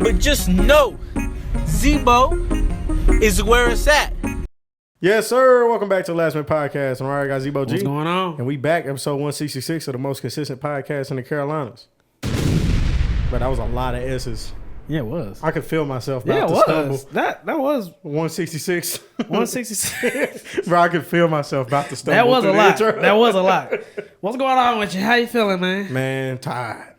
But just know, Zebo is where it's at. Yes, sir. Welcome back to the Last Minute Podcast. I'm alright, guys. Zebo G. What's going on? And we back, episode 166 of the most consistent podcast in the Carolinas. But that was a lot of S's. Yeah, it was. I could feel myself about to stumble. That was 166. 166. Bro, I could feel myself about to stumble. That was a lot. Intro. That was a lot. What's going on with you? How you feeling, man? Man, tired.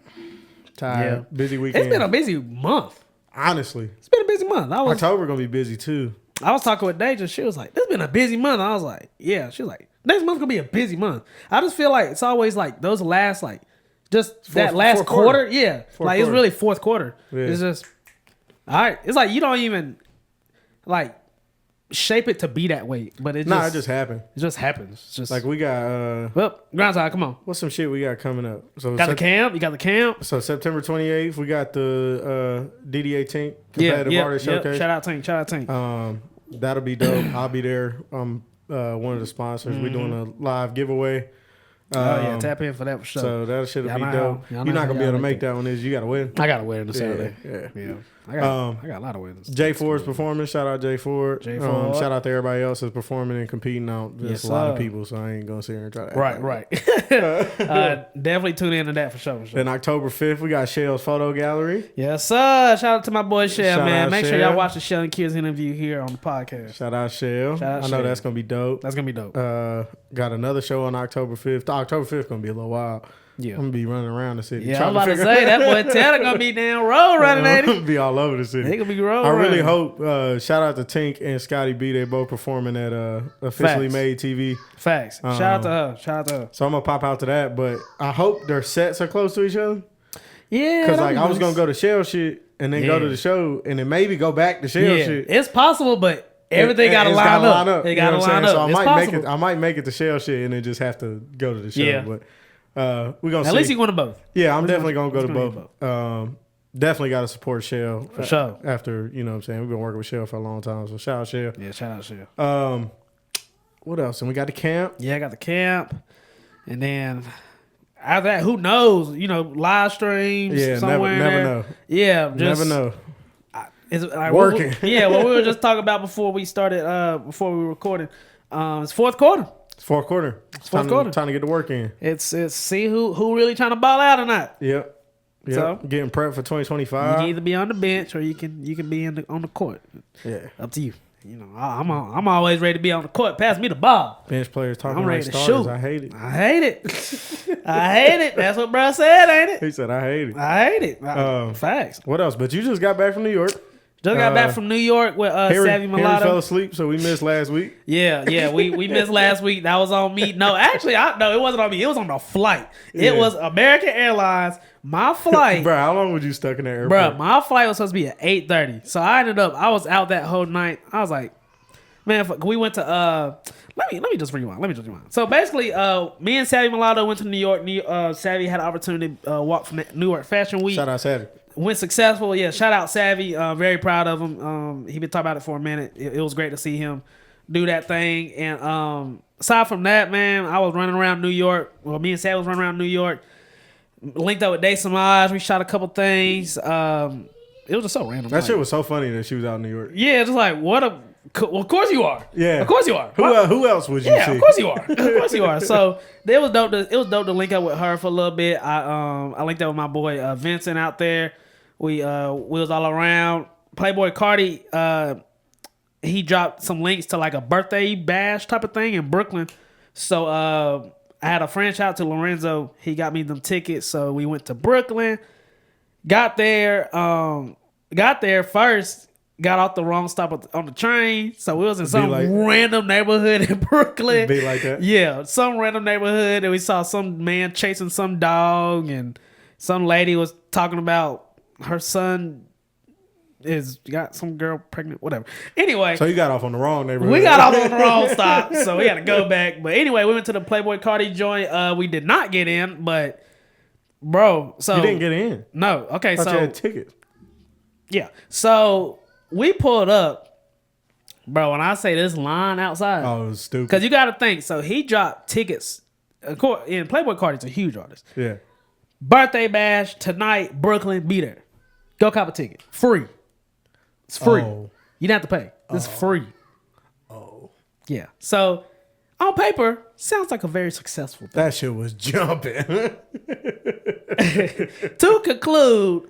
Yeah. Busy weekend. It's been a busy month. Honestly. It's been a busy month. October going to be busy too. I was talking with Deja. She was like, "It's been a busy month." I was like, "Yeah." She was like, "Next month's gonna be a busy month." I just feel like it's always like those last that last quarter. Yeah, like it's really fourth quarter. Yeah. It's just all right. It's like you don't even like shape it to be that way, but it just happened. It just happens. It's just like we got well, groundside. Come on, what's some shit we got coming up? So got the camp. You got the camp. So September 28th, we got the Diddy 18th competitive artist showcase. Shout out Tank. That'll be dope. I'll be there. One of the sponsors. We're doing a live giveaway. Tap in for that for sure. So that shit will be dope. You're not gonna be able to make that one. You got to win. I got to win this Saturday. Yeah. I got a lot of wins. Jay Ford's performing. Shout out Jay Ford. Ford. Shout out to everybody else that's performing and competing out. There's a lot of people, so I ain't gonna sit here and try to. Right. Definitely tune into that for sure. Then October 5th, we got Shell's photo gallery. Yes, sir. Shout out to my boy Shell, man. Make sure Shell. y'all watch the Shell and Kids interview here on the podcast. Shout out Shell. I know that's gonna be dope. That's gonna be dope. Got another show on October 5th. October 5th gonna be a little wild. Yeah, I'm gonna be running around the city. Yeah, I'm about to say that boy Taylor gonna be down road running at it. Be all over the city. He gonna be road. I really hope. Shout out to Tink and Scotty B. They both performing at Officially Made TV. Facts. Shout out to her. So I'm gonna pop out to that, but I hope their sets are close to each other. Yeah, because I was gonna go to Shell shit and then go to the show and then maybe go back to Shell shit. It's possible, but everything got to line up. It got to line up. So I might make it to Shell shit and then just have to go to the show. Yeah. But we're gonna at least you going to both. Yeah, I'm definitely gonna go to both. Definitely got to support Shell for sure. After what I'm saying, we've been working with Shell for a long time. So shout out Shell. Yeah, shout out Shell. What else? And we got the camp. Yeah, I got the camp, and then after that, who knows? Live streams. Yeah, somewhere. Never know. Yeah, never know. It's working. What we were just talking about before we started. Before we were recording. It's fourth quarter. It's fourth quarter. Time to get the work in. It's see who really trying to ball out or not. Yep. So getting prepped for 2025. You can either be on the bench or you can be on the court. Yeah, up to you. I'm always ready to be on the court. Pass me the ball. Bench players talking ready like to starters. shoot. I hate it. I hate it. That's what bro said, ain't it? He said I hate it. I hate it. Facts. What else? But you just got back from New York. Just got back from New York with Savvy Mulatto. Henry fell asleep, so we missed last week. Yeah, we missed last week. That was on me. No, actually, it wasn't on me. It was on the flight. It was American Airlines. My flight. Bro, how long were you stuck in that airport? Bro, my flight was supposed to be at 8:30. So I was out that whole night. I was like, man, we went to let me just rewind. So basically, me and Savvy Mulatto went to New York. Savvy had an opportunity to walk from New York Fashion Week. Shout out Savvy. Went successful. Yeah, shout out Savvy. Very proud of him. He been talking about it for a minute. It was great to see him do that thing. And aside from that, man, I was running around New York. Well, me and Savvy was running around New York. Linked up with Day Samaj. We shot a couple things. It was just so random. That shit was so funny that she was out in New York. Yeah, just like what a. Well, of course you are. Yeah, of course you are. Who else would you see? Yeah, of course you are. Of course you are. So it was dope. It was dope to link up with her for a little bit. I linked up with my boy Vincent out there. We was all around. Playboy Cardi, he dropped some links to like a birthday bash type of thing in Brooklyn. So I had a friend shout out to Lorenzo. He got me them tickets. So we went to Brooklyn. Got there first. Got off the wrong stop on the train. So we was in some random neighborhood in Brooklyn. Be like that? Yeah, some random neighborhood. And we saw some man chasing some dog. And some lady was talking about her son got some girl pregnant, whatever. Anyway. So you got off on the wrong neighborhood. We got off on the wrong stop. So we had to go back. But anyway, we went to the Playboy Cardi joint. We did not get in, but bro. So you didn't get in? No. Okay, I thought you had tickets. Yeah. So we pulled up, bro. When I say this line outside, oh, it was stupid. Because you got to think. So he dropped tickets. And Playboy Cardi's a huge artist. Yeah. Birthday bash tonight, Brooklyn. Be there. Go cop a ticket. Free. It's free. Oh. You don't have to pay. It's free. Oh. Yeah. So on paper, sounds like a very successful thing. That shit was jumping. To conclude,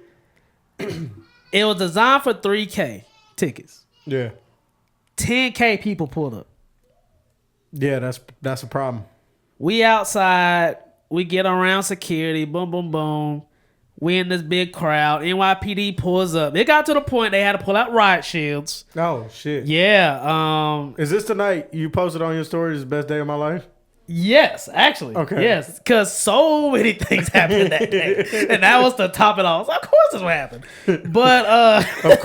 it was designed for 3K tickets. Yeah. 10K people pulled up. Yeah, that's a problem. We outside. We get around security. Boom, boom, boom. We in this big crowd. NYPD pulls up. It got to the point they had to pull out riot shields. Oh shit. Yeah. Is this the night you posted on your story? This is the best day of my life. Yes, actually. Okay. Yes, because so many things happened that day, and that was the top of it all. So of course, this what happened. But of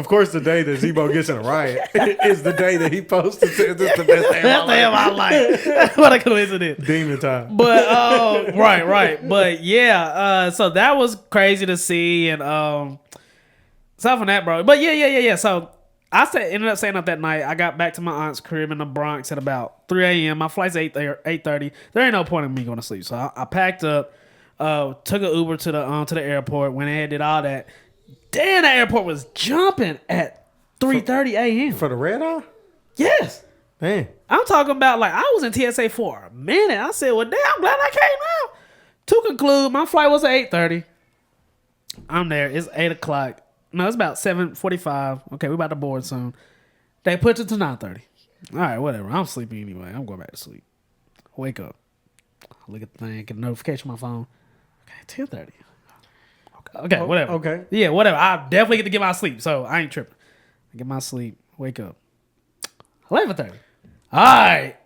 course, the day that Zebo gets in a riot is the day that he posted. Says this is the best day of my life. What a coincidence. Demon time. But right. But yeah, so that was crazy to see, and aside from that, bro. But yeah. So ended up staying up that night. I got back to my aunt's crib in the Bronx at about 3 a.m. My flight's 8:30. There ain't no point in me going to sleep. So I packed up, took an Uber to the airport, went ahead, did all that. Damn, that airport was jumping at 3:30 a.m. For the red eye? Yes. Man. I'm talking about like I was in TSA for a minute. I said, well, damn, I'm glad I came out. To conclude, my flight was at 8:30. I'm there. It's 8 o'clock. No, it's about 7:45. Okay, we about to board soon. They put it to 9:30. All right, whatever. I'm sleeping anyway. I'm going back to sleep. Wake up. Look at the thing. Get a notification on my phone. Okay, 10:30. Okay, whatever. Okay. Yeah, whatever. I definitely get to get my sleep, so I ain't tripping. I get my sleep. Wake up. 11:30. All right.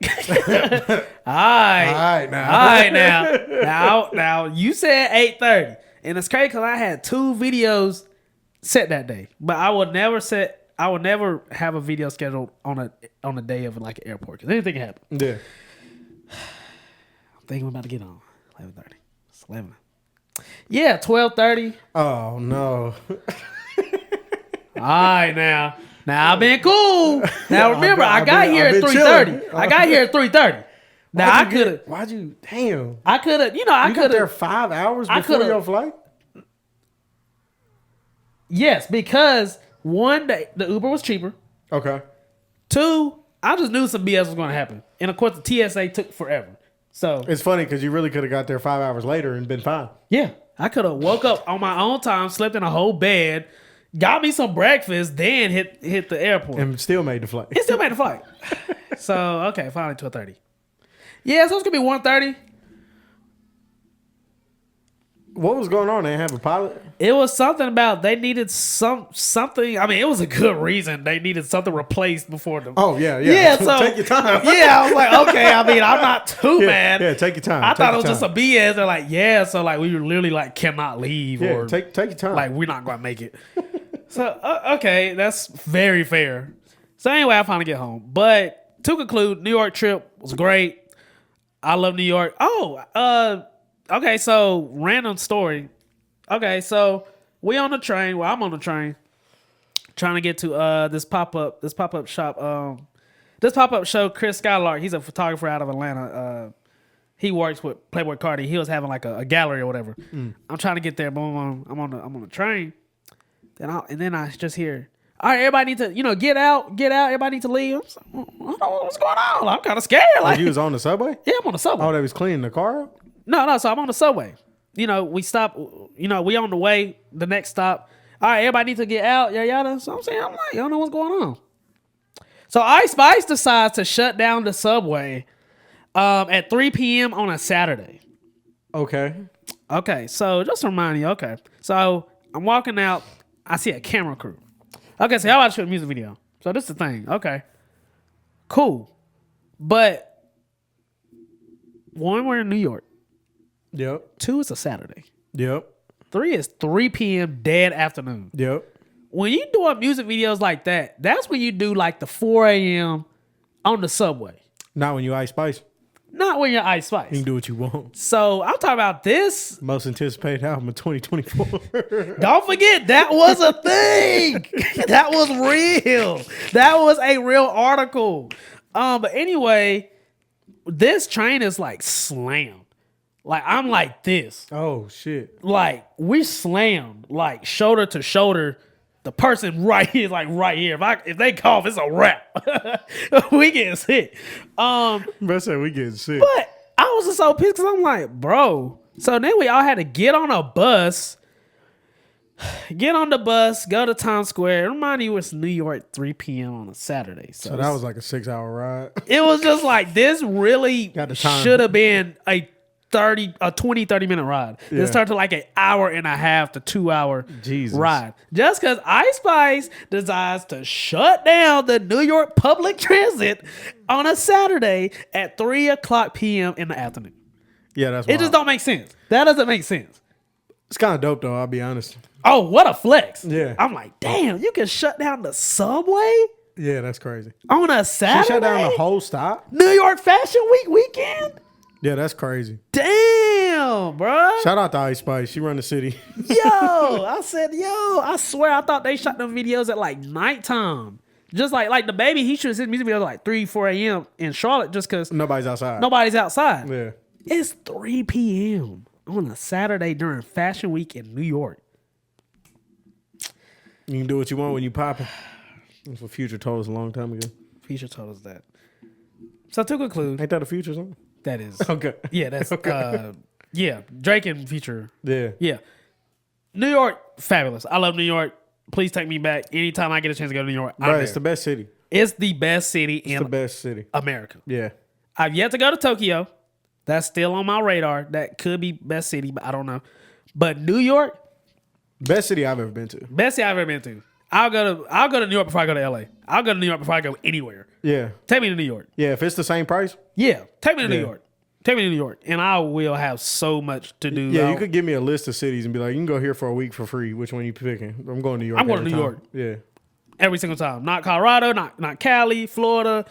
All right now. Now, you said 8:30. And it's crazy because I had 2 videos set that day, but I would never have a video scheduled on a day of like an airport because anything can happen. Yeah. I'm thinking we're about to get on 11:30. It's 11. Yeah, 12:30. Oh no. All right now I've been cool. Now remember, I got here at 3:30. I got here at 3:30. Now I could have. Why'd you? Damn. I could have. I could have. There 5 hours before your flight. Yes, because one day the Uber was cheaper. Okay. 2, I just knew some BS was going to happen, and of course the TSA took forever. So it's funny because you really could have got there 5 hours later and been fine. Yeah, I could have woke up on my own time, slept in a whole bed, got me some breakfast, then hit the airport, and still made the flight. It still made the flight. So okay, finally 12:30. Yeah, so it's gonna be 1:30. What was going on? They didn't have a pilot? It was something about they needed something. I mean, it was a good reason they needed something replaced before them. Oh yeah. Yeah, so take your time. Yeah, I was like, okay. I mean, I'm not too mad. Yeah, take your time. I thought it was just a BS. They're like, yeah. So like, we literally like cannot leave. Yeah, or take your time. Like, we're not gonna make it. So okay, that's very fair. So anyway, I finally get home. But to conclude, New York trip was great. I love New York. Oh, okay, so random story. Okay, so we on the train. Well, I'm on the train, trying to get to this pop up shop. This pop up show. Chris Skylark, he's a photographer out of Atlanta. He works with Playboy Cardi. He was having like a gallery or whatever. I'm trying to get there. Boom, boom. I'm on the train. Then I just hear, all right, everybody need to get out. Everybody need to leave. I don't know what's going on. I'm kind of scared. Like, you was on the subway? Yeah, I'm on the subway. Oh, they was cleaning the car up? No. So I'm on the subway. We stop. We on the way. The next stop. All right, everybody needs to get out. Yada. So I'm like, I don't know what's going on. So Ice Spice decides to shut down the subway at 3 p.m. on a Saturday. Okay. So just to remind you. Okay. So I'm walking out. I see a camera crew. Okay. So how about I shoot a music video? So this is the thing. Okay. Cool. But 1, we're in New York. Yep. 2, it's a Saturday. Yep. 3 is 3 p.m. dead afternoon. Yep. When you doing music videos like that, that's when you do like the 4 a.m. on the subway. Not when you Ice Spice. Not when you're Ice Spice. You can do what you want. So I'm talking about this. Most anticipated album of 2024. Don't forget, that was a thing. That was real. That was a real article. But anyway, this train is like slammed. Like, I'm like this. Oh shit. Like, we slammed, like, shoulder to shoulder. The person right here is like right here. If they cough, it's a wrap. We get sick. Best say we getting sick. But I was just so pissed because I'm like, bro. So then we all had to get on a bus. Get on the bus, go to Times Square. Remind you, it's New York, 3 p.m. on a Saturday. So that was like a 6-hour ride. It was just like, this really should have been a 20-30 minute ride. Yeah. It started to like an hour and a half to 2 hour Jesus. ride. Just because Ice Spice decides to shut down the New York public transit on a Saturday at 3 o'clock p.m. in the afternoon. Yeah, that's It wild. just don't make sense. That doesn't make sense. It's kind of dope though, I'll be honest. Oh, what a flex. Yeah. I'm like, damn, you can shut down the subway Yeah, that's crazy. on a Saturday? She shut down the whole stop? New York Fashion Week weekend? Yeah, that's crazy. Damn, bro. Shout out to Ice Spice. She run the city. I said, I swear I thought they shot them videos at like nighttime. Just like the baby, he shoots his music videos at like 3, 4 a.m. in Charlotte just because Nobody's outside. nobody's outside. Yeah. It's 3 p.m. on a Saturday during Fashion Week in New York. You can do what you want when you popping. That's what Future told us a long time ago. Future told us that. So to conclude, Ain't that a Future song? that is Okay. yeah, that's Okay. yeah, Drake and Future. Yeah. Yeah. New York, fabulous. I love New York. Please take me back anytime I get a chance to go to New York. I'm Bro, it's there. the best city. It's the best city It's in the best city. America. Yeah. I've yet to go to Tokyo. That's still on my radar. That could be best city, but I don't know. But New York, Best city I've ever been to. best city I've ever been to. I'll go to New York before I go to LA. I'll go to New York before I go anywhere. Yeah. Take me to New York. Yeah, if it's the same price. Yeah, take me to New Yeah. York. Take me to New York, and I will have so much to do. Yeah, you could give me a list of cities and be like, you can go here for a week for free. Which one you picking? I'm going to New York. I'm going to every New time. York. Yeah. every single time. Not Colorado, not Cali, Florida.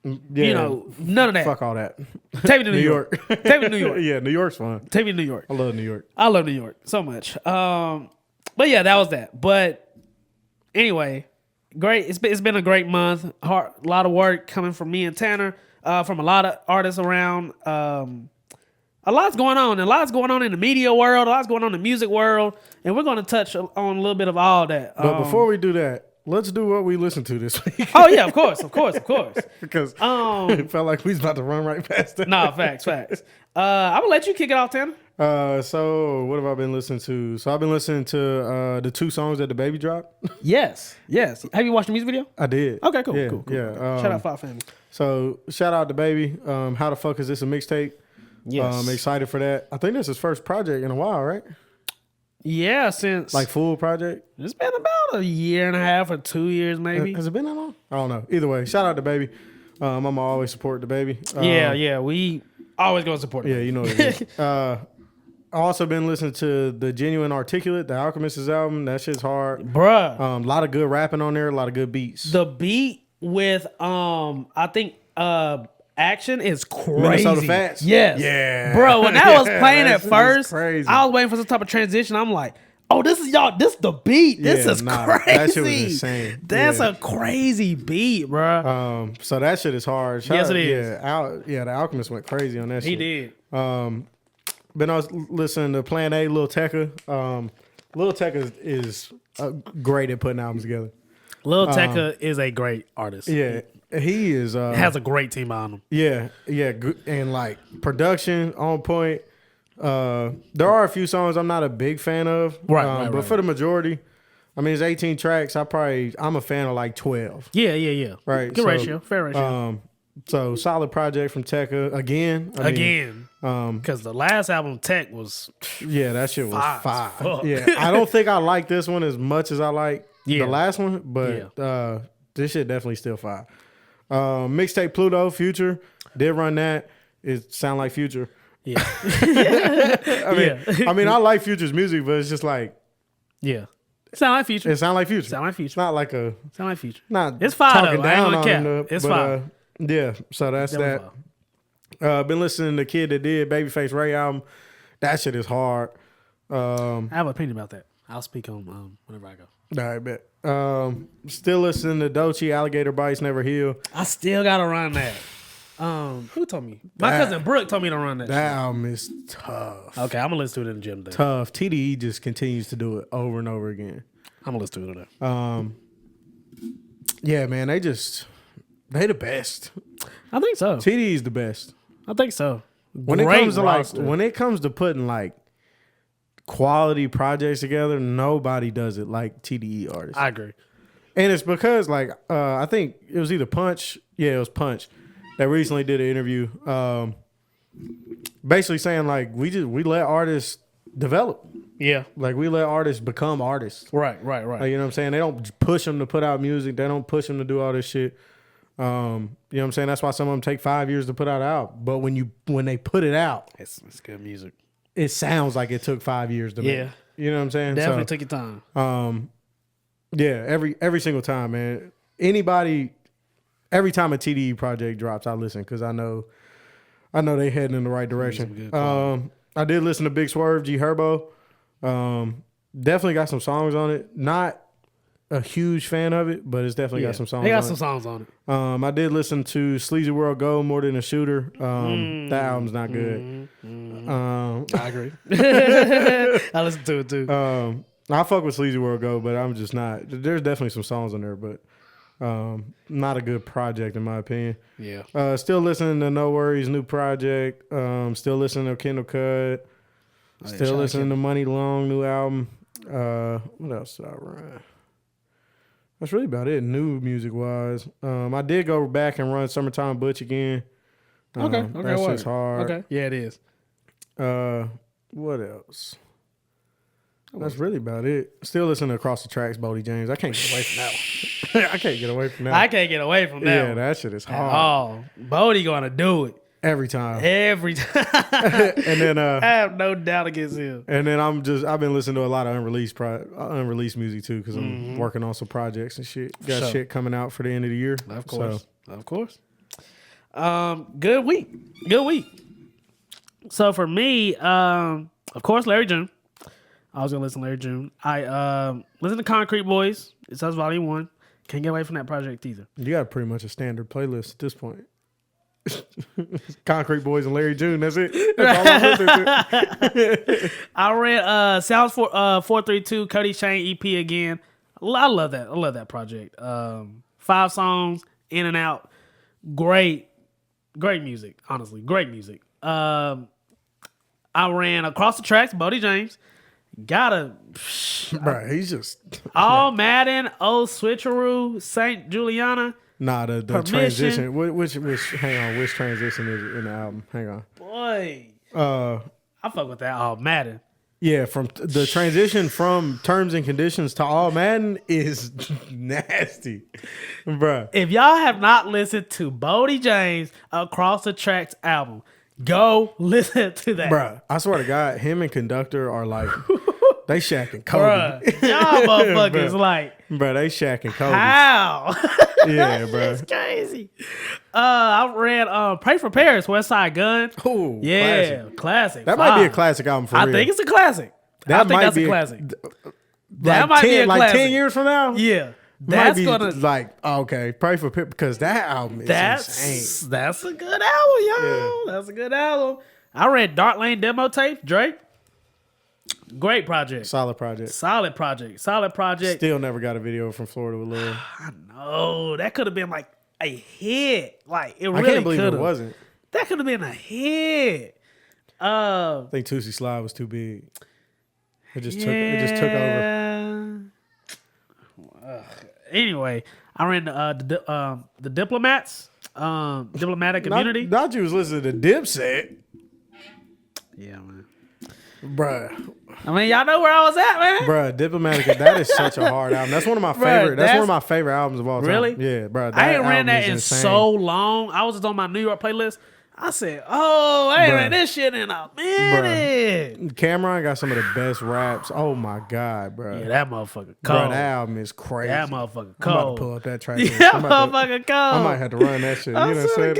Yeah. You know, none of that. Fuck all that. Take me to New New York. York. Take me to New York. Yeah, New York's fun. Take me to New York. I love New York. I love New York so much. But yeah, that was that. But anyway, great. It's been a great month. A lot of work coming from me and Tanner, from a lot of artists around. A lot's going on. A lot's going on in the media world. A lot's going on in the music world. And we're going to touch on a little bit of all that. But before we do that, let's do what we listened to this week. Oh yeah, of course. Because it felt like we was about to run right past that. Nah, facts. I'm gonna let you kick it off, Tanner. So what have I been listening to? So I've been listening to the 2 songs that the baby dropped. Yes. Have you watched the music video? I did. Okay, cool. Yeah, cool. yeah. Shout out Five Family. So shout out to baby. How the fuck is this a mixtape? Yes. Excited for that. I think this is his first project in a while, right? Yeah, since Like full project. it's been about a year and a half or 2 years, maybe. Has it been that long? I don't know. Either way, shout out to baby. I'm always support the baby. Yeah. We always gonna support it. Yeah, you know what it is. I also been listening to the Genuine Articulate, the Alchemist's album. That shit's hard. Bruh. A lot of good rapping on there, a lot of good beats. The beat with I think Action is crazy. Minnesota Fats? Yes. Yeah. Bro, when that was playing That at shit is first, crazy. I was waiting for some type of transition. I'm like, oh, this is the beat. This Yeah, is nah, crazy. that shit was insane. That's Yeah. a crazy beat, bro. So that shit is hard. Yes, it is. Yeah, the Alchemist went crazy on that shit. He did. But I was listening to Plan A, Lil Tecca. Lil Tecca is great at putting albums together. Lil Tecca is a great artist. Yeah, he is. Has a great team on him. Yeah, and like production on point. There are a few songs I'm not a big fan of, but for the majority, I mean, it's 18 tracks. I'm a fan of like 12. Yeah. Right, Good so, ratio. Fair ratio. So solid project from Tecca again. Because the last album, Tech, was Yeah, that shit was fire as fire. fuck. Yeah, I don't think I like this one as much as I like the last one, but this shit definitely still fire. Mixtape Pluto, Future, did run that. It sound like Future. yeah. I mean, I like Future's music, but it's just like Yeah. Sound like Future. it sound like Future. Sound like It's Future. not like a Sound like Future. not. It's fire, talking though. I ain't down gonna on cap. him, It's but, fire. yeah, so that's that. Been listening to Kid That Did Babyface Ray album. That shit is hard. I have an opinion about that. I'll speak on whenever I go. All right, bet. Still listening to Doechii, Alligator Bites Never Heal. I still gotta run that. Who told me? My cousin Brooke told me to run that. That album is tough. Okay, I'm gonna listen to it in the gym today. Tough. TDE just continues to do it over and over again. I'm gonna listen to it today. Yeah, man, they the best. I think so. TDE is the best. I think so. When it comes to putting like quality projects together, nobody does it like TDE artists. I agree. And it's because like I think it was either Punch. Yeah, it was Punch that recently did an interview, basically saying like we let artists develop. Yeah, like we let artists become artists. Right. Like, you know what I'm saying? They don't push them to put out music. They don't push them to do all this shit. You know what I'm saying? That's why some of them take 5 years to put out an album. But when they put it out, it's good music. It sounds like it took 5 years to make. You know what I'm saying? Definitely took your time. Yeah, every single time, man. Every time a TDE project drops, I listen because I know they heading in the right direction. I did listen to Big Swerve, G Herbo. Definitely got some songs on it. Not a huge fan of it, but it's definitely got some songs. They got some songs on it. I did listen to Sleazy World Go, More Than a Shooter. That album's not good. I agree. I listened to it too. I fuck with Sleazy World Go, but I'm just not. There's definitely some songs on there, but not a good project in my opinion. Yeah. Still listening to No Worries new project. Still listening to Kendall Cut. Still listening to Money Long new album. What else did I run? That's really about it, new music wise. I did go back and run Summertime Butch again. Okay. That's just hard. Okay. Yeah, it is. What else? That's really about it. Still listening to Across the Tracks, Bodie James. I can't get away from that one. I can't get away from that. I can't get away from that. Yeah, one. that shit is hard. Oh, Bodie gonna do it every time. Every time. And then I have no doubt against him. And then I've been listening to a lot of unreleased music too because I'm working on some projects and shit. Got shit coming out for the end of the year. Of course. So. Of course. Good week. So for me, of course, Larry June. I was gonna listen to Larry June. I listened to Concrete Boys. It says Volume 1. Can't get away from that project either. You got pretty much a standard playlist at this point. Concrete Boys and Larry June. That's it. That's all I'm listening to. I read Sounds 432 Cody Shane EP again. I love that. I love that project. 5 songs in and out. Great music. Honestly, great music. I ran Across the Tracks. Bodie James. Bro, he's just all Madden, old Switcheroo, Saint Juliana. Nah, the transition. Which hang on, which transition is it in the album? Hang on. Boy. I fuck with that all Madden. Yeah, from the transition from Terms and Conditions to All Madden is nasty. Bruh. If y'all have not listened to Bodie James Across the Tracks album, go listen to that. Bruh, I swear to God, him and Conductor are like, they Shaq and Kobe. Bruh, y'all motherfuckers bruh. like. Bruh, they Shaq and Kobe. How? Yeah, bruh. That's crazy. I read Pray for Paris, West Side Gun. Ooh, yeah, classic. That might be a classic album for real. I think it's a classic. That might that's be a classic. That might be a classic. Like 10 years from now? Yeah. That's gonna like okay. Pray for Paris because that album is insane. That's a good album, y'all. Yeah. That's a good album. I read Dark Lane demo tape, Drake. Great project. Solid project. Still never got a video from Florida with Lil. I know. That could have been like a hit. Like it really I can't believe could've. it wasn't. That could have been a hit. I think Tootsie Slide was too big. It just took over. Anyway, I ran the Diplomats, Diplomatic Immunity. Not you was listening to Dipset. Yeah, man. Bruh. I mean, y'all know where I was at, man. Bruh, Diplomatic, that is such a hard album. That's one of my favorite. That's one of my favorite albums of all time. Really? Yeah, bruh. I ain't ran that in so long. I was just on my New York playlist. I said, oh, I ain't ran this shit in a minute. Bruh. Cameron got some of the best raps. Oh, my God, bruh. Yeah, that motherfucker cold. Bruh, that album is crazy. That motherfucker cold. I'm about to pull up that track. That motherfucker cold. I might have to run that shit. You know what I'm saying?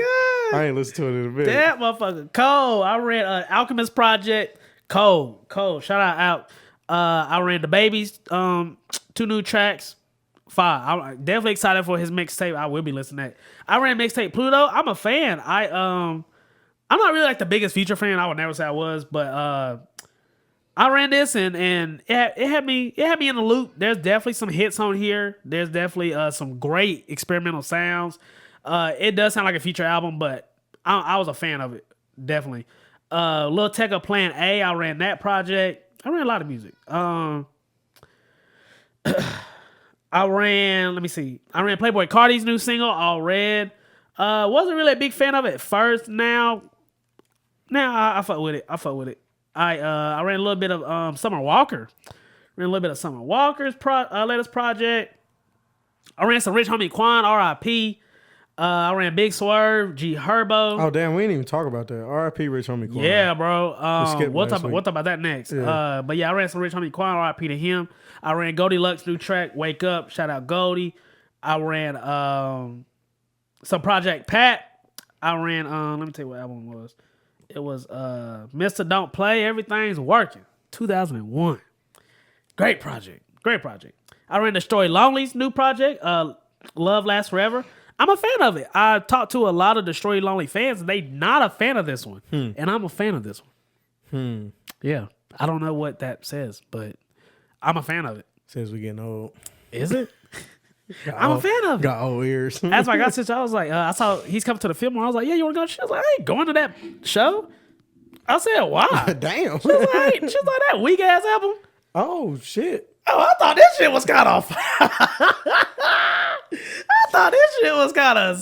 I ain't listened to it in a bit. That motherfucker cold. I read Alchemist Project. Cold. Shout out. I ran the Babies. 2 new tracks. Fire. I'm definitely excited for his mixtape. I will be listening to that. I ran mixtape Pluto. I'm a fan. I'm not really like the biggest Future fan. I would never say I was, but I ran this and it had me in the loop. There's definitely some hits on here. There's definitely some great experimental sounds. It does sound like a Future album, but I was a fan of it. Definitely. Lil Tecca Plan A, I ran that project. I ran a lot of music. I ran Playboi Carti's new single, All Red. Wasn't really a big fan of it at first. Now I fuck with it. I ran a little bit of Summer Walker. Ran a little bit of Summer Walker's latest project. I ran some Rich Homie Quan, R.I.P. I ran Big Swerve, G Herbo. Oh damn, we didn't even talk about that. R.I.P. Rich Homie Quan. Yeah, bro. We'll talk about that next. Yeah. But yeah, I ran some Rich Homie Quan, R.I.P. to him. I ran Goldie Luck's new track, Wake Up. Shout out Goldie. I ran some Project Pat. I ran let me tell you what album it was. It was Mr. Don't Play, Everything's Working. 2001. Great project. I ran Destroy Lonely's new project, Love Lasts Forever. I'm a fan of it. I talked to a lot of Destroy Lonely fans, and they not a fan of this one. And I'm a fan of this one. Yeah. I don't know what that says, but I'm a fan of it. Says we getting old. Is it? I'm a fan of it. Got old ears. That's why I got I was like, I saw he's coming to the film. I was like, yeah, you want to go? She was like, I ain't going to that show. I said, why? Damn. She was like, that weak ass album. Oh shit. Oh, I thought this shit was kind of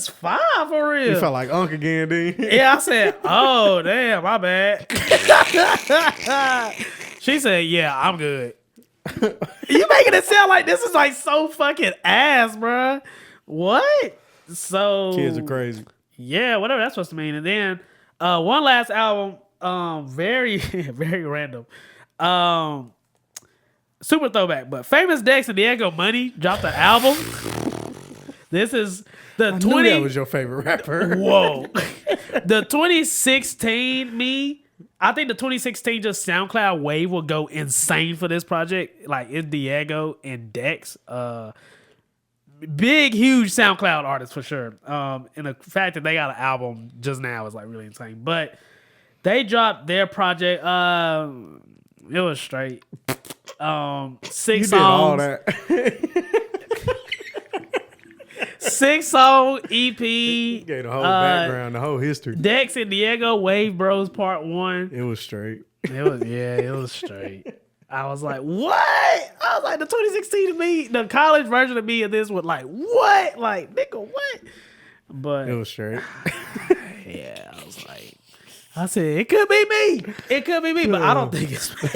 fire for real. You felt like Unc again, didn't you? Yeah, I said, oh, damn, my bad. She said, yeah, I'm good. You making it sound like this is like so fucking ass, bruh. What? So kids are crazy. Yeah, whatever that's supposed to mean. And then one last album, very, very random. Super throwback, but Famous Dex and Diego Money dropped an album. This is the that was your favorite rapper. Whoa. The 2016 me. I think the 2016 just SoundCloud wave will go insane for this project. Like it's Diego and Dex. Big, huge SoundCloud artists for sure. And the fact that they got an album just now is like really insane. But they dropped their project. It was straight. 6 songs. All that. 6-song EP. Gave the whole background, the whole history. Dex and Diego Wave Bros Part 1. It was straight. It was straight. I was like, what? I was like, the 2016 of me, the college version of me of this was like, what? Like, nigga, what? But it was straight. Yeah, I was like, I said, it could be me. It could be me, but I don't think it's me.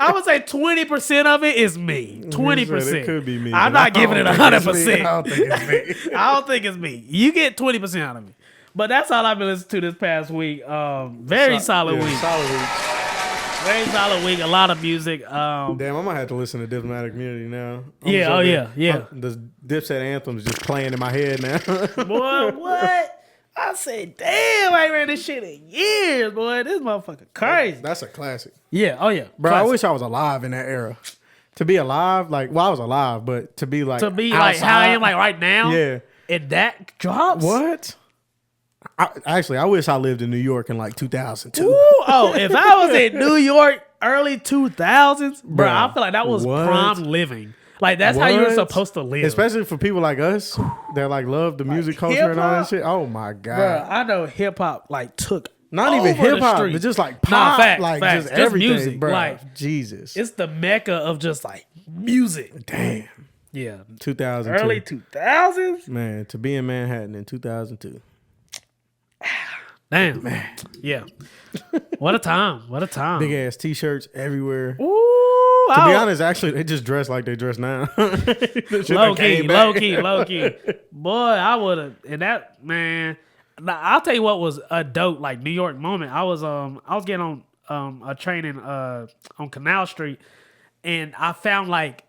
I would say 20% of it is me. 20%. It could be me. I'm not giving it 100%. I don't think it's me. I don't think it's me. You get 20% out of me. But that's all I've been listening to this past week. Very solid week. Solid week. Very solid week. A lot of music. Damn, I might have to listen to Diplomatic Immunity now. The Dipset anthem's just playing in my head now. Boy, what? I said, damn, I ain't ran this shit in years, boy. This motherfucker crazy. That's a classic. Yeah, oh yeah. Bro, classic. I wish I was alive in that era. To be alive, like, well, I was alive, but to be like like outside, how I am like right now. Yeah. And that drops? What? I wish I lived in New York in like 2002. Ooh, if I was in New York early 2000s, bro, I feel like that was prime living. Like, that's how you were supposed to live. Especially for people like us that like love the music culture hip-hop? and all that shit. Oh my God. Bro, I know hip hop like took not even hip hop, but just like pop, facts, like facts. just everything, music, bro. Like, Jesus. It's the mecca of just like music. Damn. Yeah. 2002. Early 2000s? Man, to be in Manhattan in 2002. Damn. Man. Yeah. What a time. What a time. Big ass t-shirts everywhere. Ooh. To be honest, actually, they just dress like they dress now. low key. Boy, I would have. And that, man, I'll tell you what was a dope, like, New York moment. I was getting on a train on Canal Street, and I found, like,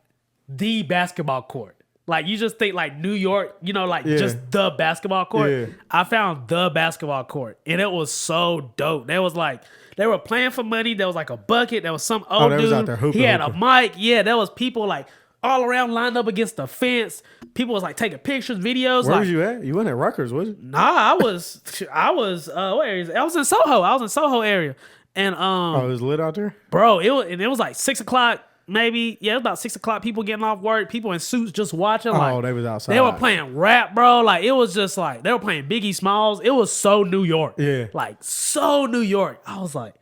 the basketball court. Like, you just think, like, New York, you know, like, just the basketball court. Yeah. I found the basketball court, and it was so dope. There was, like, they were playing for money. There was, like, a bucket. There was some old dude. Was out there hooping, he had a mic. Yeah, there was people, like, all around lined up against the fence. People was like taking pictures, videos. Where like, was you at? You went at Rutgers, was it? Nah, I was where is it? I was in Soho. I was in Soho area. And Oh, it was lit out there? bro, it was like 6 o'clock, maybe. Yeah, it was about 6 o'clock. People getting off work, people in suits just watching. Like, Oh, they was outside. they were playing rap, bro. Like, it was just like they were playing Biggie Smalls. It was so New York. Yeah. Like, so New York. I was like,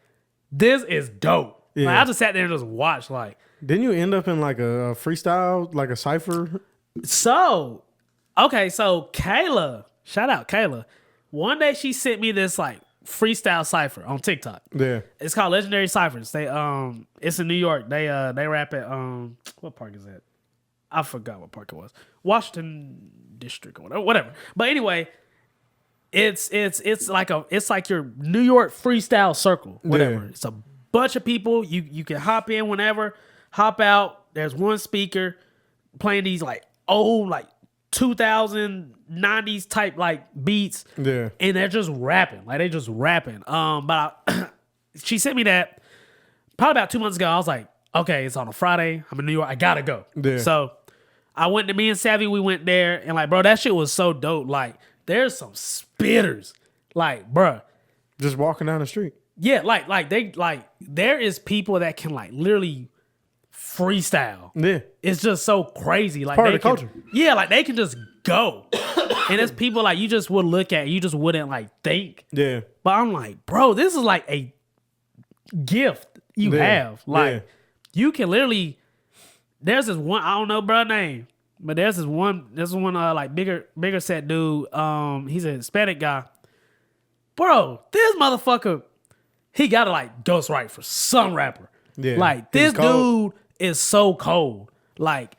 this is dope. Yeah. Like, I just sat there and just watched. Like, Didn't you end up in like a freestyle, like a cipher? so Kayla, shout out Kayla. One day she sent me this like freestyle cipher on TikTok. Yeah. It's called Legendary Ciphers. They it's in New York. They rap at what park is that? I forgot what park it was. Washington District or whatever. But anyway, it's like your New York freestyle circle. Whatever. Yeah. It's a bunch of people. You can hop in whenever, hop out. There's one speaker playing these like old like 2090s type like beats. Yeah. And they're just rapping. Like they just rapping. She sent me that probably about 2 months ago. I was like, okay, it's on a Friday. I'm in New York. I gotta go. Yeah. So I went to me and Savvy, we went there, and like, bro, that shit was so dope. Like, there's some spitters. Like, bro. Just walking down the street. Yeah, there is people that can like literally freestyle. Yeah. It's just so crazy. Like Part of they the culture. Yeah, like they can just go. And it's people like you just would look at, you just wouldn't like think. Yeah. But I'm like, bro, this is like a gift you have. Like you can literally. There's this one, I don't know bro name, but there's this one like bigger set dude. He's a Hispanic guy. Bro, this motherfucker, he gotta like ghostwrite for some rapper. Yeah. Like this dude is so cold. Like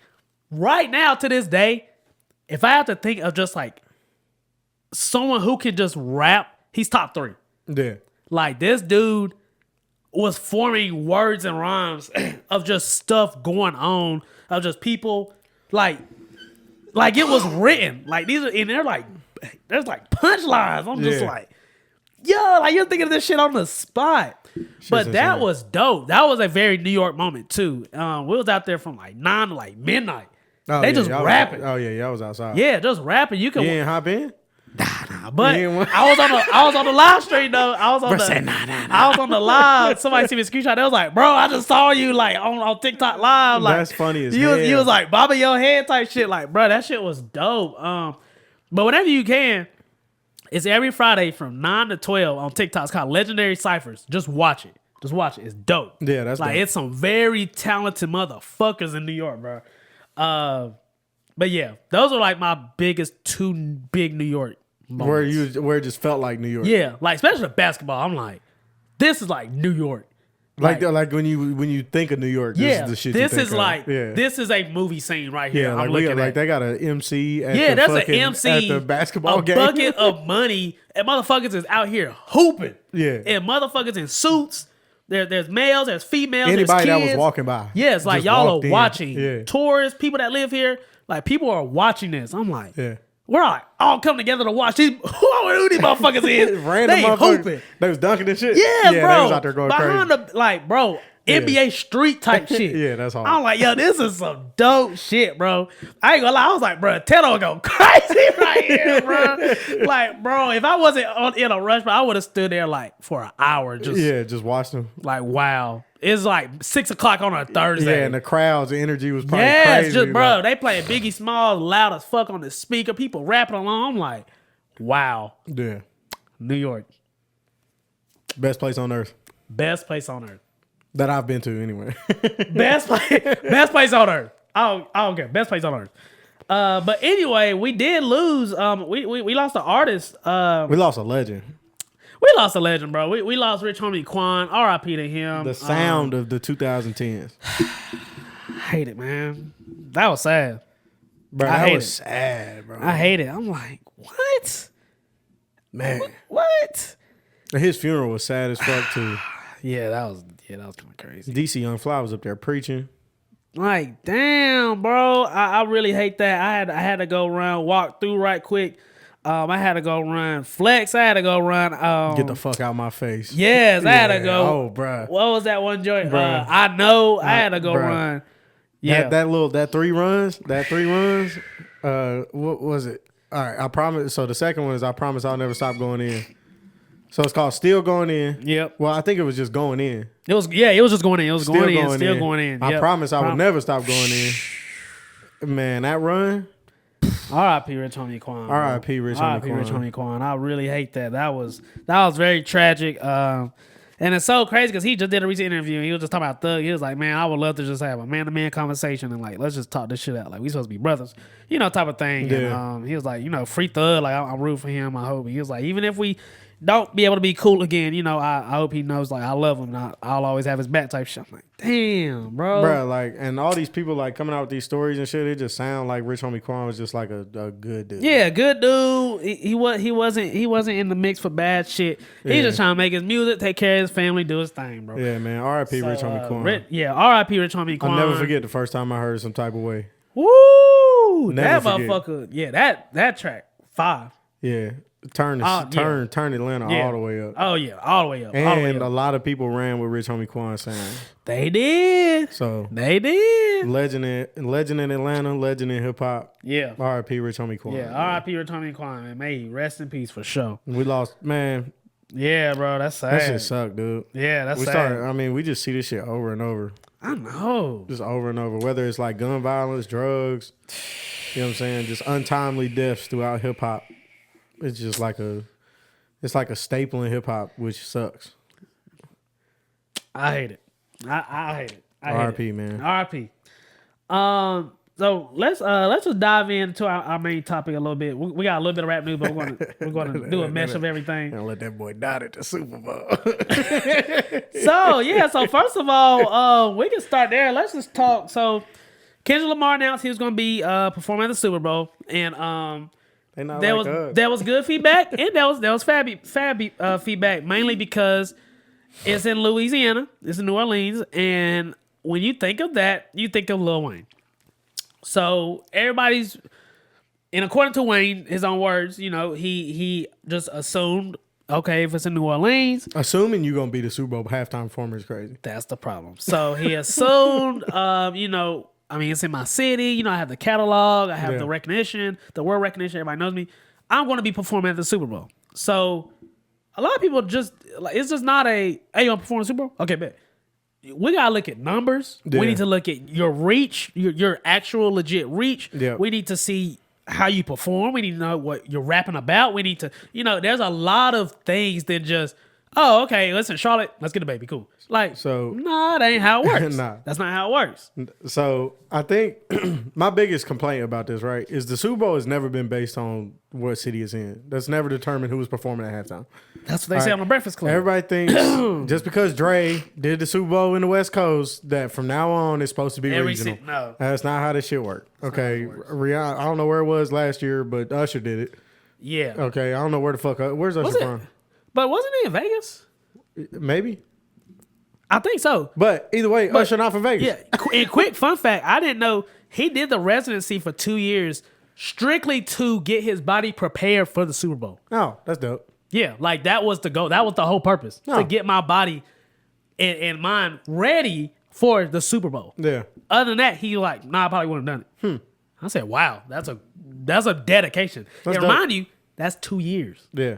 right now to this day, if I have to think of just like someone who can just rap, he's top 3. Yeah. Like this dude was forming words and rhymes of just stuff going on, of just people like it was written. Like these are, and they're like, there's like punchlines. I'm just like, yo, like you're thinking of this shit on the spot. But that was dope. That was a very New York moment too. We was out there from like 9 to like midnight. They just rapping. I was outside. Yeah, just rapping. You ain't hop in? Nah, but I was on the live stream though. I was on the live. Somebody sent me a screenshot. They was like, bro, I just saw you like on TikTok live. Like that's funny as you hell. was like bobbing your head type shit. Like, bro, that shit was dope. But whenever you can, it's every Friday from 9 to 12 on TikTok. It's called Legendary Ciphers. Just watch it. It's dope. Yeah, that's like dope. It's some very talented motherfuckers in New York, bro. But yeah, those are like my biggest 2 big New York moments. Where it just felt like New York. Yeah, like especially the basketball. I'm like, this is like New York. Like when you think of New York, this is the shit. This you think is of. like this is a movie scene right here. Yeah, I'm like looking at. they got an MC. There's an MC at the basketball game. A bucket of money, and motherfuckers is out here hooping. Yeah, and motherfuckers in suits. There's males, there's females, anybody there's kids. that was walking by. Yeah, it's like y'all are watching. Yeah. Tourists, people that live here, like people are watching this. I'm like, yeah. We're like all come together to watch these. Who these motherfuckers is? Random they motherfuckers. hooping. They was dunking and shit. Yeah, bro. They was out there going behind crazy. the like, bro. NBA street type shit. Yeah, that's hard. I'm like, yo, this is some dope shit, bro. I ain't gonna lie. I was like, bro, Teto go crazy right here, bro. Like, bro, if I wasn't in a rush, bro, I would have stood there like for an hour. Just watched them. Like, wow. It's like 6 o'clock on a Thursday. Yeah, and the crowd's energy was probably crazy. just bro, they playing Biggie Smalls loud as fuck on the speaker. People rapping along. I'm like, wow. Yeah. New York. Best place on earth. Best place on earth. That I've been to anyway. Best place on earth. I don't care. Best place on earth. But anyway, we did lose. We lost an artist. We lost a legend. We lost a legend, bro. We lost Rich Homie Quan. R.I.P. to him. The sound of the 2010s. I hate it, man. That was sad. Bro, that was sad, bro. I hate it. I'm like, what? Man. What? His funeral was sad as fuck, too. Yeah, that was kind of crazy. DC Young Fly was up there preaching. Like, damn, bro. I really hate that. I had to go walk through right quick. I had to go run Flex. I had to go run. Get the fuck out my face. Yes, I had to go. Oh, bro. What was that one joint? I know. I had to go run. Yeah. That three runs. What was it? All right, I promise. So the second one is I promise I'll never stop going in. So it's called Still Going In. Yep. Well, I think it was just going in. It was just going in. It was still going in. I promise I would never stop going in. Man, that run. R.I.P. Rich Homie Quan. R.I.P. Rich Homie Quan. I really hate that. That was very tragic. And it's so crazy because he just did a recent interview and he was just talking about Thug. He was like, man, I would love to just have a man-to-man conversation and like, let's just talk this shit out. Like, we supposed to be brothers, type of thing. Yeah. And he was like, free Thug. Like, I'm rooting for him. I hope. He was like, even if we don't be able to be cool again, I hope he knows, like, I love him. I'll always have his back type shit. I'm like, damn, bro. Bro, like, and all these people, like, coming out with these stories and shit, it just sound like Rich Homie Quan was just, like, a good dude. Yeah, good dude. He wasn't in the mix for bad shit. He's just trying to make his music, take care of his family, do his thing, bro. Yeah, man. R.I.P. Rich Homie Quan. R.I.P. Rich Homie Quan. I'll never forget the first time I heard some type of way. Woo! Never that forget. Motherfucker. Yeah, that track, 5. Yeah. Turn Atlanta all the way up. Oh yeah, all the way up. And a lot of people ran with Rich Homie Quan saying they did. So they did. Legend in Atlanta, legend in hip hop. Yeah. R.I.P. Rich Homie Quan. Yeah, R.I.P. Rich Homie Quan, man. May he rest in peace for sure. We lost, man. Yeah, bro, that's sad. That shit sucked, dude. Yeah, that's sad. We just see this shit over and over. I know. Just over and over. Whether it's like gun violence, drugs, you know what I'm saying? Just untimely deaths throughout hip hop. It's just like a staple in hip hop, which sucks. I hate it. I hate it. R.I.P. man. R.I.P. So let's just dive into our main topic a little bit. We got a little bit of rap news, but we're gonna do a mesh of everything. And let that boy die at the Super Bowl. So first of all, we can start there. Let's just talk. So Kendrick Lamar announced he was gonna be performing at the Super Bowl, and there was good feedback, and there was fab feedback, mainly because it's in Louisiana, it's in New Orleans, and when you think of that, you think of Lil Wayne. So everybody's, and according to Wayne, his own words, he just assumed, okay, if it's in New Orleans, assuming you're gonna be the Super Bowl halftime performer is crazy. That's the problem. So he assumed, it's in my city. I have the catalog. I have the recognition, the world recognition. Everybody knows me. I'm going to be performing at the Super Bowl. So a lot of people it's just not hey, you want to perform at the Super Bowl? Okay, bet. We got to look at numbers. Yeah. We need to look at your reach, your actual legit reach. Yeah. We need to see how you perform. We need to know what you're rapping about. We need to, there's a lot of things than just, oh, okay, listen, Charlotte, let's get a baby. Cool. Like, that ain't how it works. Nah. That's not how it works. So I think my biggest complaint about this, right, is the Super Bowl has never been based on what city it's in. That's never determined who was performing at halftime. That's what they say on the Breakfast Club. Everybody thinks just because Dre did the Super Bowl in the West Coast, that from now on it's supposed to be regional. No. That's not how this shit works. Okay, Rihanna, I don't know where it was last year, but Usher did it. Yeah. Okay, I don't know where the fuck. Where's Usher from? But wasn't he in Vegas? Maybe. I think so. But either way, Usher not from Vegas. Yeah. And quick fun fact, I didn't know he did the residency for 2 years strictly to get his body prepared for the Super Bowl. Oh, that's dope. Yeah, like that was the goal. That was the whole purpose. To get my body and mind ready for the Super Bowl. Yeah. Other than that, he I probably wouldn't have done it. I said, wow, that's a dedication. And remind you, that's 2 years. Yeah.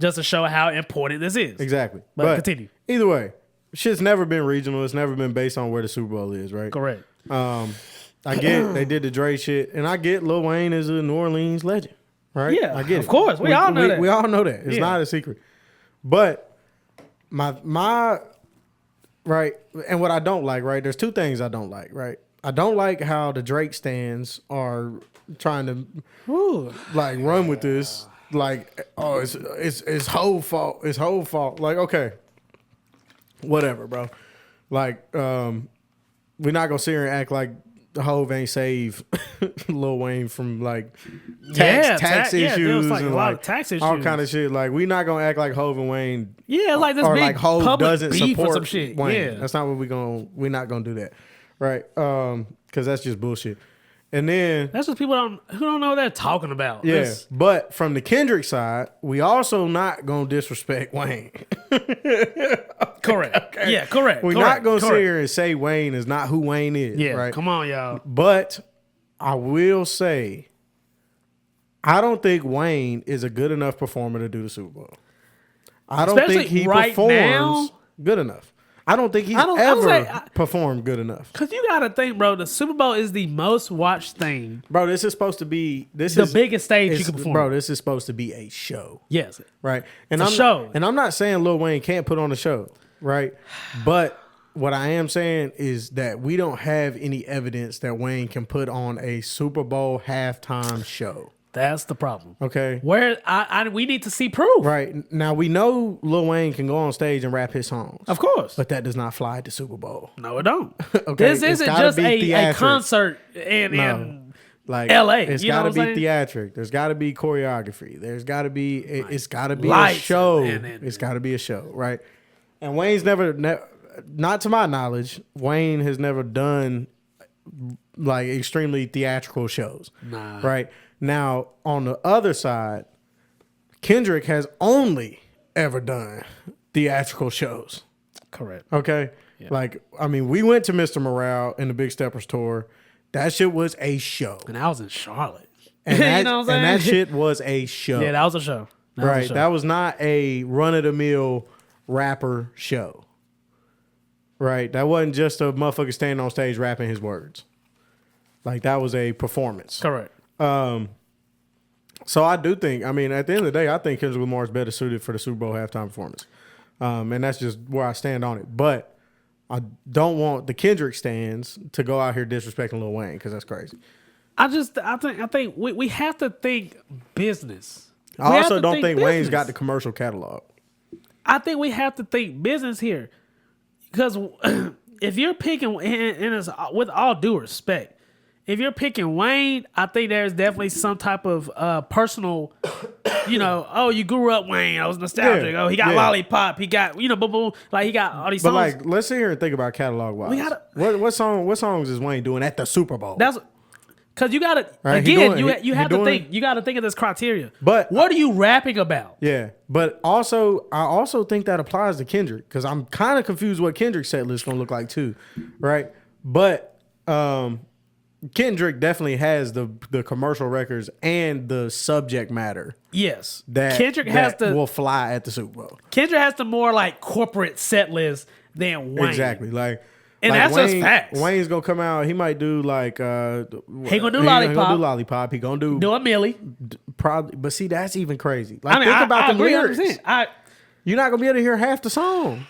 Just to show how important this is. Exactly. But continue. Either way, shit's never been regional. It's never been based on where the Super Bowl is, right? Correct. I get they did the Dre shit, and I get Lil Wayne is a New Orleans legend, right? Yeah, I get it. Of course. We all know that. We all know that. It's not a secret. But my right, and what I don't like, right? There's two things I don't like, right? I don't like how the Drake stands are trying to run with this. Like, oh, it's whole fault. It's whole fault. Like, okay, whatever, bro. Like, we're not gonna sit here and act like the Hove ain't save Lil Wayne from tax issues a and lot of tax issues, all kind of shit. Like, we not gonna act like Hove and Wayne, like this or big like Hove public doesn't beef or support some shit. Wayne. Yeah, That's not what we're not gonna do that, right? Because that's just bullshit. And then that's what people who don't know what they're talking about. Yeah, but from the Kendrick side, we also not gonna disrespect Wayne. Correct. Okay. Yeah, correct. We're not gonna sit here and say Wayne is not who Wayne is. Yeah, right? Come on, y'all. But I will say, I don't think Wayne is a good enough performer to do the Super Bowl. I don't think he performs good enough. I don't think he's ever performed good enough. Because you got to think, bro, the Super Bowl is the most watched thing. Bro, this is supposed to be the biggest stage you can perform. Bro, this is supposed to be a show. Yes. Right? And it's a show. And I'm not saying Lil Wayne can't put on a show, right? But what I am saying is that we don't have any evidence that Wayne can put on a Super Bowl halftime show. That's the problem. Okay. Where we need to see proof. Right. Now, we know Lil Wayne can go on stage and rap his songs. Of course. But that does not fly at the Super Bowl. No, it don't. Okay. This isn't just a concert in LA. It's got to be theatric. There's got to be choreography. There's got to be, it's got to be lights a show. It's got to be a show, right? And Wayne's never, not to my knowledge, Wayne has never done like extremely theatrical shows. Nah. Right? Now, on the other side, Kendrick has only ever done theatrical shows. Correct. Okay? Yeah. Like, I mean, we went to Mr. Morale in the Big Steppers tour. That shit was a show. And I was in Charlotte. And that, you know what I'm saying? And that shit was a show. Yeah, that was a show. That was not a run-of-the-mill rapper show. Right? That wasn't just a motherfucker standing on stage rapping his words. Like, that was a performance. Correct. So I do think, I mean, at the end of the day, I think Kendrick Lamar is better suited for the Super Bowl halftime performance. And that's just where I stand on it. But I don't want the Kendrick stands to go out here disrespecting Lil Wayne because that's crazy. I think we have to think business. I also don't think Wayne's got the commercial catalog. I think we have to think business here. Because if you're picking, and with all due respect, if you're picking Wayne, I think there's definitely some type of personal, oh, you grew up Wayne. I was nostalgic. Yeah, oh, he got Lollipop. He got, boom, boom. Like, he got all these songs. But, like, let's sit here and think about catalog-wise. What songs is Wayne doing at the Super Bowl? That's because you got to, again, you have to think. You got to think of this criteria. But what are you rapping about? Yeah. But also, I also think that applies to Kendrick because I'm kind of confused what Kendrick's set list going to look like, too. Right? But, Kendrick definitely has the commercial records and the subject matter. Yes, that Kendrick has will fly at the Super Bowl. Kendrick has the more like corporate set list than Wayne. Exactly, and that's Wayne, just facts. Wayne's gonna come out. He might do like he gonna do Lollipop. He gonna do Lollipop. He gonna do a Millie. Probably, but see, that's even crazy. Like, think about the lyrics. You're not gonna be able to hear half the song.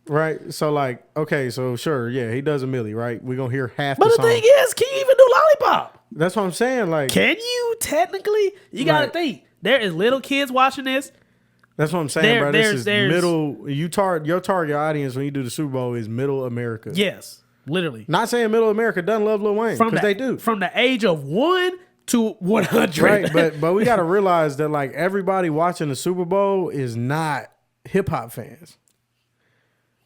Right, so like, okay, so sure, yeah, he does a Millie, right? We're gonna hear half the song. But the thing is, can you even do Lollipop? That's what I'm saying. Like, can you technically? You gotta think. There is little kids watching this. That's what I'm saying, bro. This is middle. Your target audience when you do the Super Bowl is middle America. Yes, literally. Not saying middle America doesn't love Lil Wayne, because they do. From the age of 1 to 100. Right, but we gotta realize that like everybody watching the Super Bowl is not hip hop fans.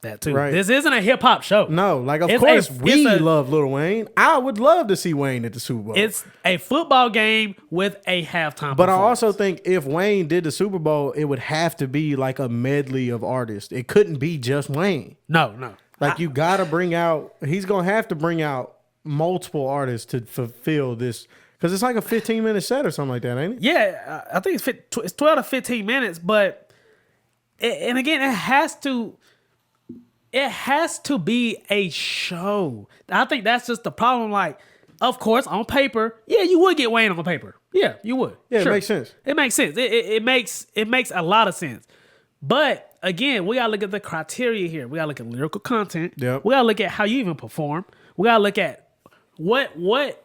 That too. Right. This isn't a hip hop show. No, like of course we love Lil Wayne. I would love to see Wayne at the Super Bowl. It's a football game with a halftime. But I also think if Wayne did the Super Bowl, it would have to be like a medley of artists. It couldn't be just Wayne. No. Like you gotta bring out. He's gonna have to bring out multiple artists to fulfill this. Because it's like a 15-minute set or something like that, ain't it? Yeah, I think it's 12 to 15 minutes. But and again, it has to be a show. I think that's just the problem. Like, of course, on paper, yeah, you would get Wayne on paper. Yeah, you would. Yeah, sure. It makes sense. It makes sense. It makes a lot of sense. But again, we gotta look at the criteria here. We gotta look at lyrical content. Yep. We gotta look at how you even perform. We gotta look at what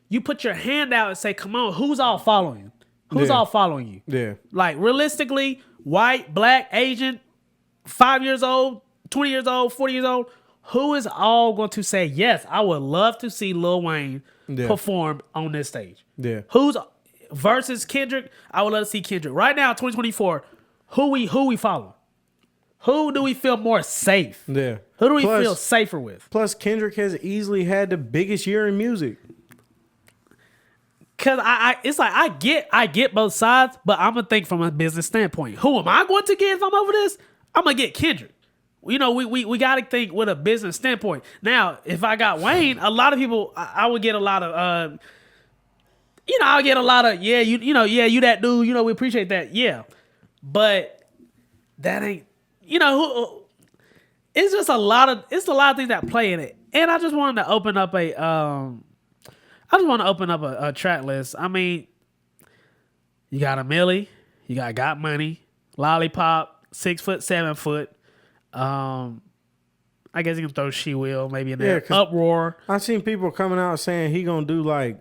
you put your hand out and say, come on, who's all following you? Who's all following you? Yeah. Like realistically, white, black, Asian, 5 years old, 20 years old, 40 years old, who is all going to say, yes, I would love to see Lil Wayne perform on this stage? Yeah. Who's versus Kendrick? I would love to see Kendrick. Right now, 2024, who we follow? Who do we feel more safe? Yeah. Who do we feel safer with? Plus, Kendrick has easily had the biggest year in music. Cause it's like I get both sides, but I'm gonna think from a business standpoint. Who am I going to get if I'm over this? I'm gonna get Kendrick. You know, we gotta think with a business standpoint. Now, if I got Wayne, a lot of people, I would get a lot of, I'll get a lot of, you that dude, we appreciate that, yeah. But that ain't, it's just a lot of things that play in it. And I just wanted to open up a track list. I mean, you got a Millie, you got Money, Lollipop, 6 foot, 7 foot. I guess you can throw She Will maybe in there. Uproar. I seen people coming out saying he gonna do like,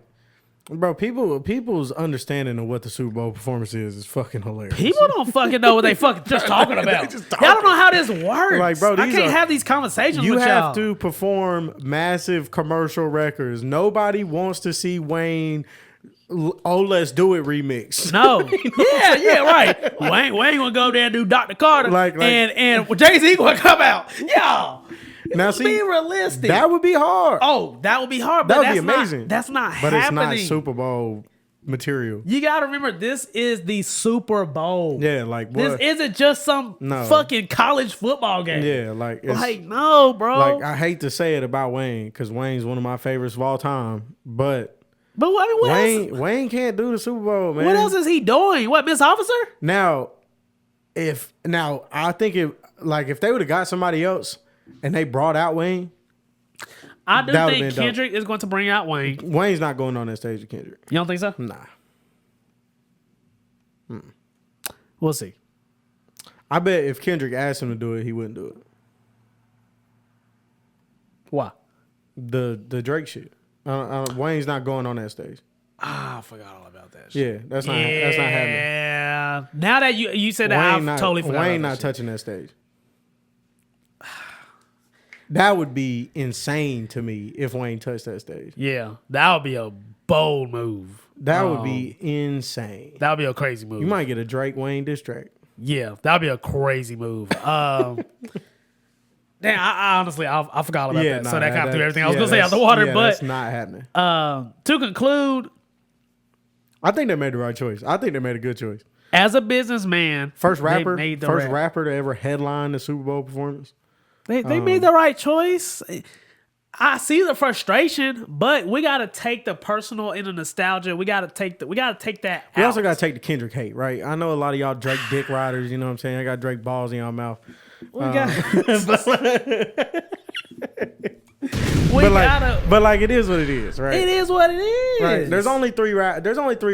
bro. People's understanding of what the Super Bowl performance is fucking hilarious. People don't fucking know what they fucking just talking about. Y'all don't know how this works. Like, bro, I can't have these conversations with y'all. You have to perform massive commercial records. Nobody wants to see Wayne. Oh, let's do it remix. No. yeah, right. Wayne gonna go there and do Dr. Carter. And Jay-Z gonna come out. Yo. Now see, be realistic. That would be hard. Oh, that would be hard. But that would be amazing. That's not happening. But it's not Super Bowl material. You gotta remember, this is the Super Bowl. Yeah, like this isn't just some fucking college football game. Yeah, no, bro. Like, I hate to say it about Wayne because Wayne's one of my favorites of all time, but what else? Wayne can't do the Super Bowl, man. What else is he doing? What, Miss Officer? Now I think if they would have got somebody else and they brought out Wayne, I do think Kendrick is going to bring out Wayne. Wayne's not going on that stage with Kendrick. You don't think so? Nah. We'll see. I bet if Kendrick asked him to do it, he wouldn't do it. Why? The Drake shit. Wayne's not going on that stage. I forgot all about that Yeah, shit. that's not happening. Yeah. Now that you said that, I totally forgot. Wayne not touching that stage. That would be insane to me if Wayne touched that stage. Yeah, that would be a bold move. That would be insane. That would be a crazy move. You might get a Drake Wayne diss track. Yeah, that would be a crazy move. Damn, I honestly forgot about that. So that kind of threw everything I was going to say out the water. But that's not happening. To conclude, I think they made the right choice. I think they made a good choice. As a businessman, first rapper to ever headline the Super Bowl performance. They made the right choice. I see the frustration, but we got to take the personal and the nostalgia. We got to take that. We also got to take the Kendrick hate, right? I know a lot of y'all Drake dick riders. You know what I'm saying? I got Drake balls in y'all mouth. But it is what it is, right? It is what it is. Right. There's only three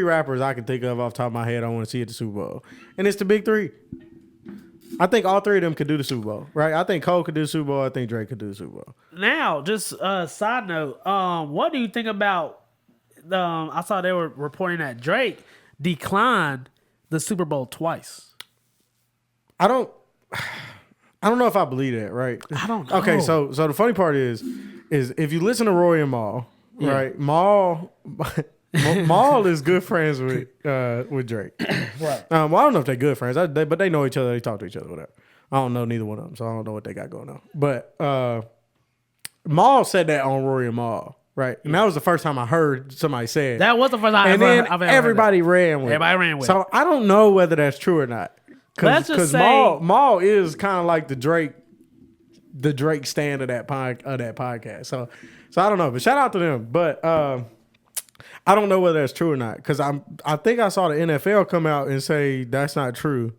rappers I can think of off the top of my head I want to see at the Super Bowl, and it's the big three. I think all three of them could do the Super Bowl, right? I think Cole could do the Super Bowl. I think Drake could do the Super Bowl. Now, just side note, what do you think about? I saw they were reporting that Drake declined the Super Bowl twice. I don't know if I believe that, right? I don't know. Okay, so the funny part is if you listen to Roy and Mal, right? Mal is good friends with Drake. Right. Well, I don't know if they're good friends, but they know each other. They talk to each other, whatever. I don't know neither one of them, so I don't know what they got going on. But Mal said that on Roy and Mal, right? And that was the first time I heard somebody say it. That was the first time I've ever everybody ran with it. Everybody ran with it. So I don't know whether that's true or not. Because Mal is kind of like the Drake stand of that podcast. So I don't know, but shout out to them. But I don't know whether that's true or not because I think I saw the NFL come out and say that's not true.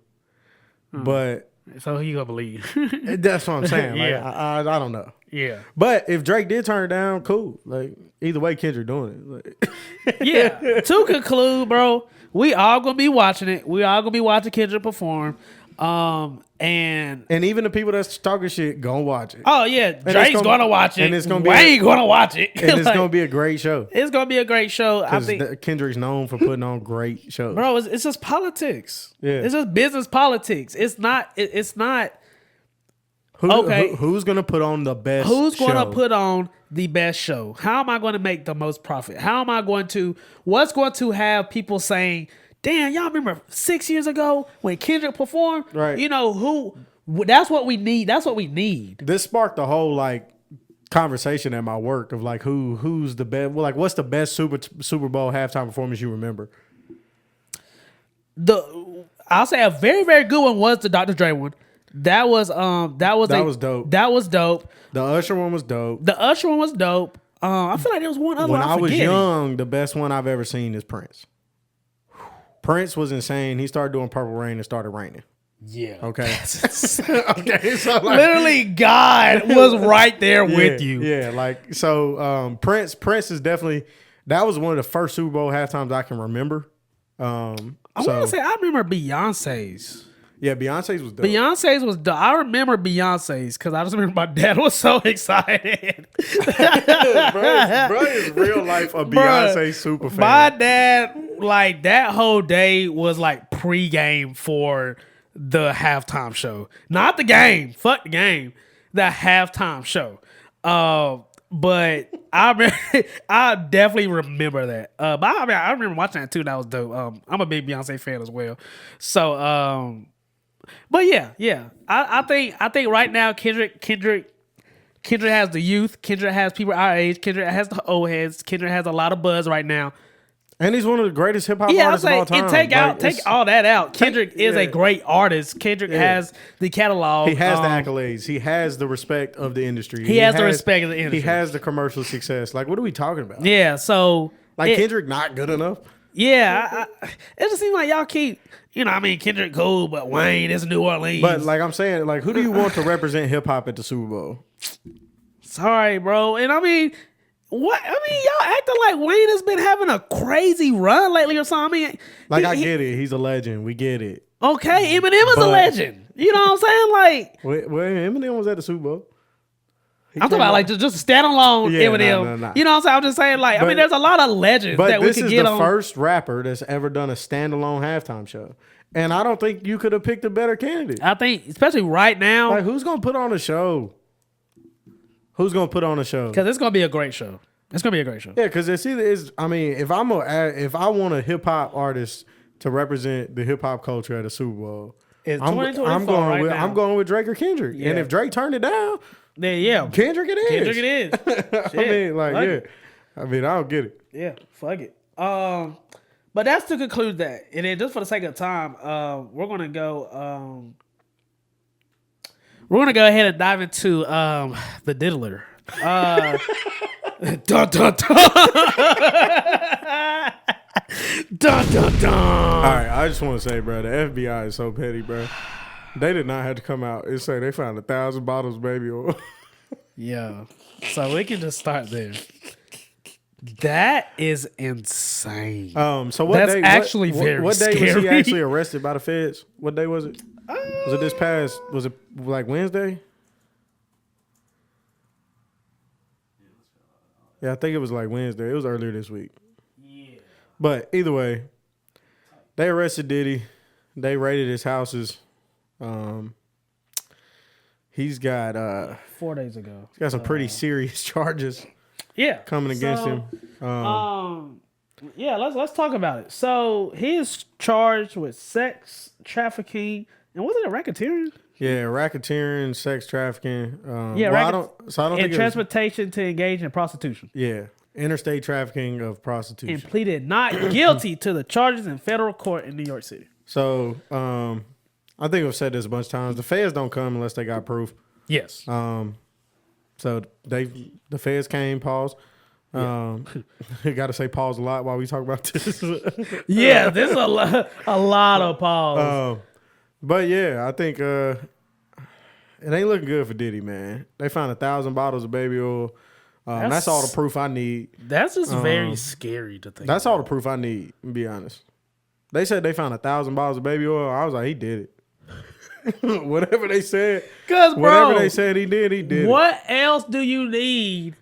But so who you gonna believe? That's what I'm saying. Like, Yeah. I don't know. Yeah. But if Drake did turn it down, cool. Like either way, Kendrick doing it. Like, Yeah. To conclude, bro, we all gonna be watching it. We all gonna be watching Kendrick perform. And even the people that's talking shit gonna watch it. Oh yeah, Drake's gonna watch it, and it's gonna be Wayne gonna watch it, and it's gonna be a great show. It's gonna be a great show. I think Kendrick's known for putting on great shows, bro. It's just politics. Yeah, it's just business politics. It's not. It's not. Who's gonna put on the best? Who's show? gonna put on the best show? How am I going to make the most profit? How am I going to? What's going to have people saying, damn, y'all remember 6 years ago when Kendrick performed? Right. You know, That's what we need. That's what we need. This sparked the whole like conversation at my work of like who's the best. Well, like what's the best Super Bowl halftime performance you remember? I'll say a very, very good one was the Dr. Dre one. That was dope. That was dope. The Usher one was dope. I feel like there was one other when one. I was young, the best one I've ever seen is Prince. Prince was insane. He started doing Purple Rain and started raining. Yeah. Okay. Okay. So like, literally, God was right there with you. Yeah. Like so, Prince is definitely that was one of the first Super Bowl halftimes I can remember. I want to say I remember Beyonce's. Yeah, Beyonce's was dope. I remember Beyonce's because I just remember my dad was so excited. bro is real life a Beyonce super fan. My dad, like that whole day was like pregame for the halftime show. Not the game. Fuck the game. The halftime show. But I definitely remember that. But I remember watching that too. That was dope. I'm a big Beyonce fan as well. So, but yeah. I think right now Kendrick has the youth. Kendrick has people our age. Kendrick has the old heads. Kendrick has a lot of buzz right now. And he's one of the greatest hip hop artists of all time. And take all that out. Kendrick is a great artist. Kendrick has the catalog. He has the accolades. He has the respect of the industry. He has the respect of the industry. He has the commercial success. Like, what are we talking about? Yeah, so Kendrick not good enough? Yeah, it just seems like y'all keep, Kendrick cool, but Wayne is New Orleans. But like I'm saying, like who do you want to represent hip hop at the Super Bowl? Sorry, bro. And y'all acting like Wayne has been having a crazy run lately or something. I get it. He's a legend. We get it. Okay, Eminem is a legend. You know what I'm saying? Like, Eminem was at the Super Bowl. I'm talking about like just stand alone Eminem. No. You know what I'm saying? I'm just saying like, there's a lot of legends that we could get on. But this is the first rapper that's ever done a standalone halftime show. And I don't think you could have picked a better candidate. I think, especially right now. Like, who's going to put on a show? Who's going to put on a show? Because it's going to be a great show. It's going to be a great show. Yeah, because if I want a hip hop artist to represent the hip hop culture at a Super Bowl, I'm going with Drake or Kendrick. Yeah. And if Drake turned it down, then yeah, Kendrick it is. I don't get it. Yeah, fuck it. But that's to conclude that. And then just for the sake of time, we're gonna go ahead and dive into the diddler. Dun dun dun. Dun dun dun. All right, I just want to say, bro, the FBI is so petty, bro. They did not have to come out and say they found 1,000 bottles of baby oil. Yeah. So we can just start there. That is insane. So what day? Actually very what day scary. was he actually arrested by the feds? What day was it? Was it this past? Was it like Wednesday? Yeah, I think it was like Wednesday. It was earlier this week. Yeah. But either way, they arrested Diddy. They raided his houses. He's got 4 days ago. He's got some pretty serious charges. Yeah, coming against him. Yeah, let's talk about it. So he is charged with sex trafficking and was it a racketeering? Yeah, racketeering, sex trafficking. I don't think transportation to engage in prostitution. Yeah, interstate trafficking of prostitution. And pleaded not guilty to the charges in federal court in New York City. So, I think I've said this a bunch of times. The feds don't come unless they got proof. Yes. So the feds came. Pause. Got to say pause a lot while we talk about this. Yeah, there's a lot of pause. But yeah, I think it ain't looking good for Diddy, man. They found 1,000 bottles of baby oil. That's all the proof I need. That's just very scary to think. That's all the proof I need, to be honest. They said they found 1,000 bottles of baby oil. I was like, he did it. Whatever they said. Because, whatever they said he did, he did. What else do you need?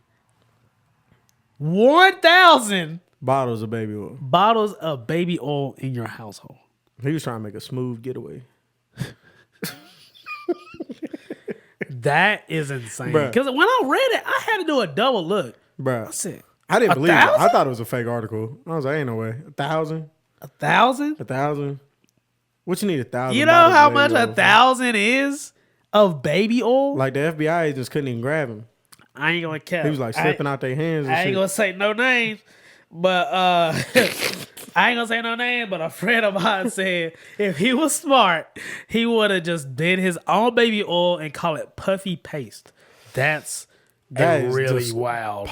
1,000 bottles of baby oil. Bottles of baby oil in your household. He was trying to make a smooth getaway. That is insane. Because when I read it, I had to do a double look. Bruh. I said, I didn't believe it. I thought it was a fake article. I was like, ain't no way. 1,000? 1,000? 1,000? What you need 1,000? You know how much 1,000 is? of baby oil. Like the FBI agents couldn't even grab him. I ain't gonna cap. He was like slipping out their hands. And I ain't shit. gonna say no names, but I ain't gonna say no names. But a friend of mine said if he was smart, he would have just did his own baby oil and call it puffy paste. That is really wild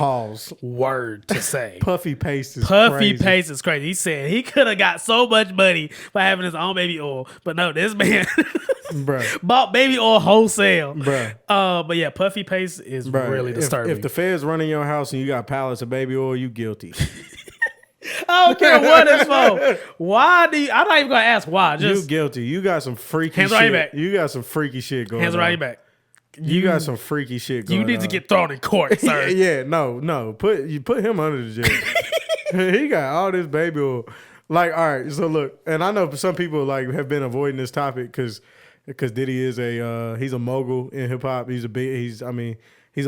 word to say. Puffy paste is crazy. Paste is crazy. He said he could have got so much money by having his own baby oil, but no, this man bought baby oil wholesale. But yeah, puffy paste is really disturbing. If the feds run in your house and you got pallets of baby oil, you guilty. I don't care what it's for. Why do you? I'm not even gonna ask why. Just you guilty. You got some freaky hands shit. Right back. You got some freaky shit going on. Hands right back. You got some freaky shit going on. You need to get thrown in court, sir. Yeah, no. Put him under the jail. He got all this baby oil. Like, all right, so look, and I know some people like have been avoiding this topic because Diddy is he's a mogul in hip hop. He's a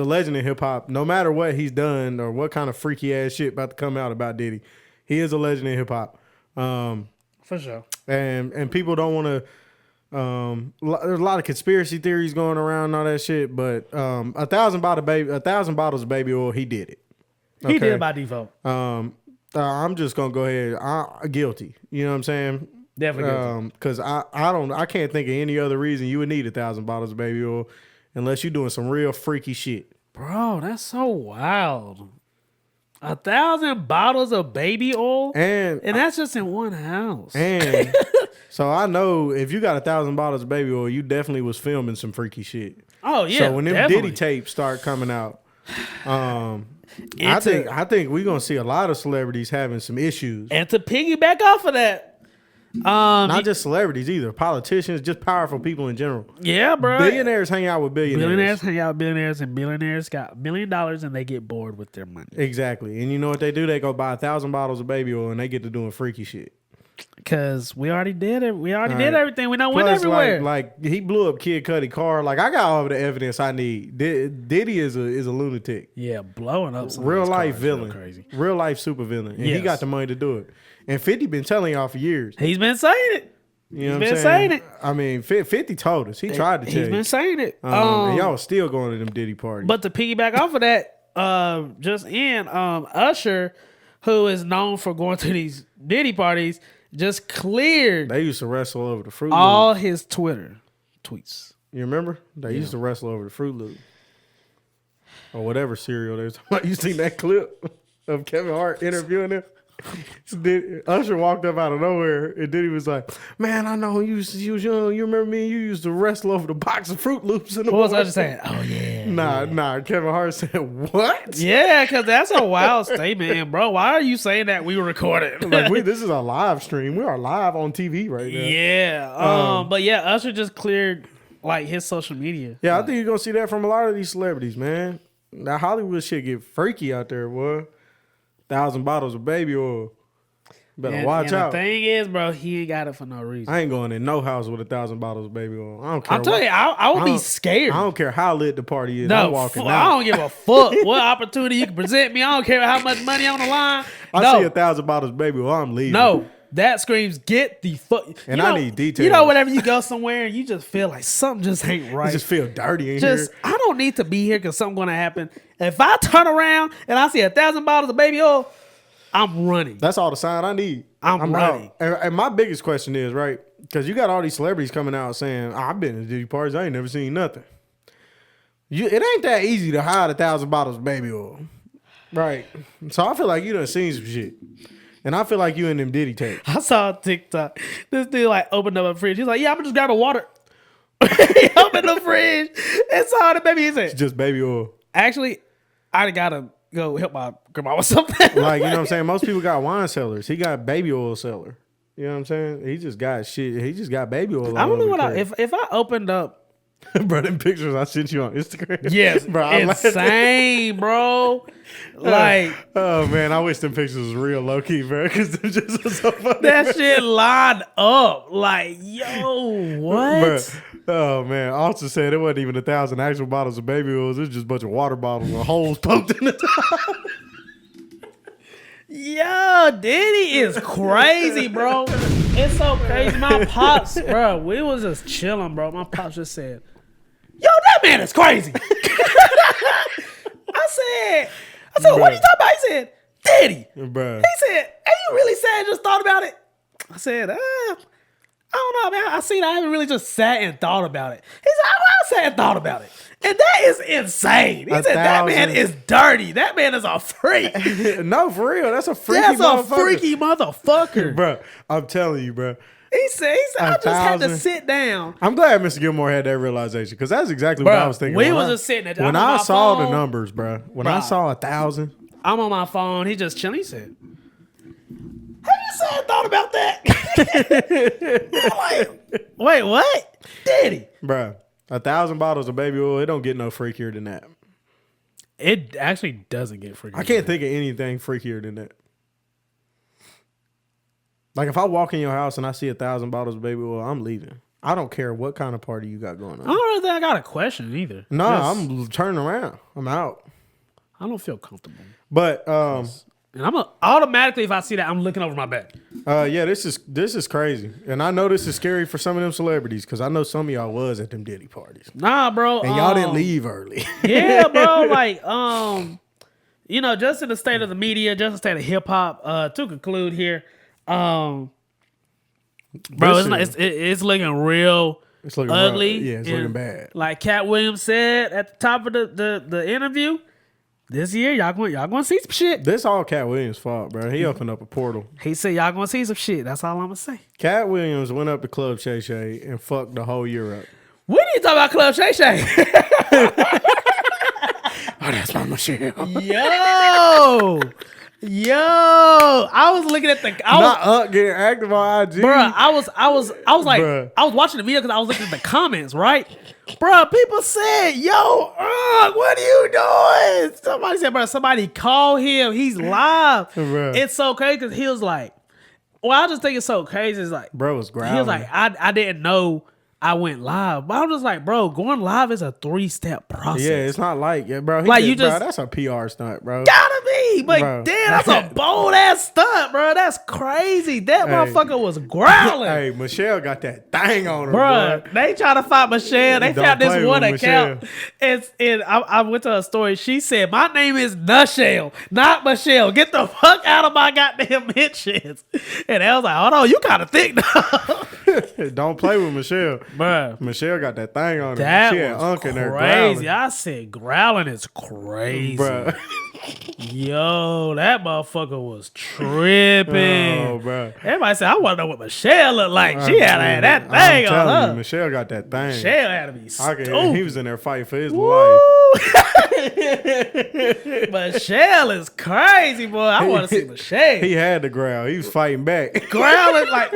legend in hip hop. No matter what he's done or what kind of freaky ass shit about to come out about Diddy, he is a legend in hip hop. For sure. And people don't want to. There's a lot of conspiracy theories going around and all that shit, but 1,000 bottles of baby oil, he did it. Okay? He did it by default. I'm just gonna go ahead. Guilty. You know what I'm saying? Definitely guilty. Because I can't think of any other reason you would need 1,000 bottles of baby oil unless you're doing some real freaky shit. Bro, that's so wild. 1,000 bottles of baby oil, and that's just in one house. And so I know if you got 1,000 bottles of baby oil, you definitely was filming some freaky shit. Oh yeah. So when them Diddy tapes start coming out, I think we're gonna see a lot of celebrities having some issues. And to piggyback off of that, not just celebrities either, politicians, just powerful people in general. Yeah, bro. Billionaires hang out with billionaires. Billionaires hang out with billionaires, and billionaires got $1 million and they get bored with their money. Exactly. And you know what they do? They go buy 1,000 bottles of baby oil and they get to doing freaky shit. Because we already did it. We already did everything. We don't win everywhere. Like he blew up Kid Cudi car. Like I got all the evidence I need. Diddy is a lunatic. Yeah, blowing up some real life villain. Crazy. Real life super villain. And he got the money to do it. And 50 been telling y'all for years. He's been saying it. You know what I'm saying? I mean, 50 told us. He tried to tell you. He's been saying it. And y'all still going to them Diddy parties. But to piggyback off of that, Usher, who is known for going to these Diddy parties, just cleared. They used to wrestle over the Fruit all Loop. his Twitter tweets. You remember? They used to wrestle over the Fruit Loop. Or whatever cereal they was talking about. You seen that clip of Kevin Hart interviewing him? Usher walked up out of nowhere and then he was like, man, I know you was young. You remember me? You used to wrestle over the box of Fruit Loops in the What was Usher saying? Oh, yeah. Nah. Kevin Hart said, what? Yeah, because that's a wild statement. And, bro, why are you saying that we were recording? This is a live stream. We are live on TV right now. Yeah. But, yeah, Usher just cleared, like, his social media. Yeah, I think you're going to see that from a lot of these celebrities, man. That Hollywood shit get freaky out there, boy. 1,000 bottles of baby oil. Better watch out. The thing is, bro, he ain't got it for no reason. I ain't going in no house with 1,000 bottles of baby oil. I don't care. I'll tell you, I would be scared. I don't care how lit the party is. No, I'm walking out. I don't give a fuck what opportunity you can present me. I don't care how much money on the line. I see 1,000 bottles of baby oil, I'm leaving. No, that screams get the fuck. And I need details. You know, whenever you go somewhere and you just feel like something just ain't right. You just feel dirty in here. I don't need to be here because something's going to happen. If I turn around and I see 1,000 bottles of baby oil, I'm running. That's all the sign I need. I'm running. And my biggest question is, right, because you got all these celebrities coming out saying, I've been to Diddy parties, I ain't never seen nothing. It ain't that easy to hide 1,000 bottles of baby oil. Right. So I feel like you done seen some shit. And I feel like you in them Diddy tapes. I saw a TikTok. This dude like opened up a fridge. He's like, yeah, I'm just grabbing water. He opened the fridge and saw the baby. He said, it's just baby oil. Actually, I gotta go help my grandma with something. Like, you know what I'm saying? Most people got wine cellars. He got baby oil cellar. You know what I'm saying? He just got shit. He just got baby oil. I don't know what if I opened up. Bro, them pictures I sent you on Instagram. Yes, bro. Insane, bro. Like, oh man, I wish them pictures was real low key, bro. Because them just was so funny. That shit lined up. Like, yo, what? Oh man, Austin said it wasn't even 1,000 actual bottles of baby oils. It was just a bunch of water bottles with holes poked in the top. Yo, Diddy is crazy, bro. It's so crazy. My pops, bro, we was just chilling, bro. My pops just said, man is crazy. I said, what are you talking about? He said, Diddy. Bruh. He said, "Hey, you really sad? Just thought about it?" I said, I don't know, man. I haven't really just sat and thought about it. He said, I sat and thought about it. And that is insane. He said, that man is dirty. That man is a freak. No, for real. That's a freaky That's motherfucker. a freaky motherfucker. Bro, I'm telling you, bro. He said, I just had to sit down. I'm glad Mr. Gilmore had that realization because that's exactly what I was thinking. We was just sitting at when I saw the numbers, bro. When I saw 1,000. I'm on my phone. He just chilling. He said, "Have you sat and thought about that?" I'm like, wait, what? Diddy. Bro, 1,000 bottles of baby oil, it don't get no freakier than that. It actually doesn't get freakier. I can't think of anything freakier than that. Like if I walk in your house and I see 1,000 bottles of baby oil, I'm leaving. I don't care what kind of party you got going on. I don't really think I got a question either. No, I'm turning around. I'm out. I don't feel comfortable. But and I'm automatically, if I see that, I'm looking over my back. yeah, this is crazy, and I know this is scary for some of them celebrities because I know some of y'all was at them Diddy parties. Nah, bro, and y'all didn't leave early. Yeah, bro, like just in the state of the media, just the state of hip hop. To conclude here, bro, it's looking real. It's looking ugly. Yeah, it's looking bad. Like Cat Williams said at the top of the interview. This year, y'all gonna see some shit. This all Cat Williams' fault, bro. He opened up a portal. He said y'all gonna see some shit. That's all I'm gonna say. Cat Williams went up to Club Shay Shay and fucked the whole year up. When you talk about Club Shay Shay? Oh, that's my Michelle. Yo, I was looking at not getting active on IG, bro. I was like, bruh. I was watching the video because I was looking at the comments, right, bro? People said, "Yo, what are you doing?" Somebody said, "Bro, somebody call him. He's live." Bruh. It's so crazy because he was like, "Well, I just think it's so crazy." It's like, bro was growling. He was like, "I didn't know I went live," but I'm just like, bro, going live is a 3-step process. Yeah, it's not like bro. That's a PR stunt, bro. Gotta be, but bro. damn, that's a bold ass stunt, bro. That's crazy. That motherfucker was growling. Hey, Michelle got that thing on her, bro. They try to fight Michelle. They found this one account. And I went to her story. She said, "My name is Nushelle, not Michelle. Get the fuck out of my goddamn mentions." And I was like, "Hold on, you kind of thick, dog." Don't play with Michelle. Bruh. Michelle got that thing on her. That she had was Unk in there crazy. growling. I said growling is crazy. Bruh. Yo, that motherfucker was tripping. Oh, bro. Everybody said, I want to know what Michelle looked like. She had that thing on her. You, Michelle got that thing. Michelle had to be stupid. He was in there fighting for his life. Michelle is crazy, boy. I want to see Michelle. He had to growl. He was fighting back. Growling like...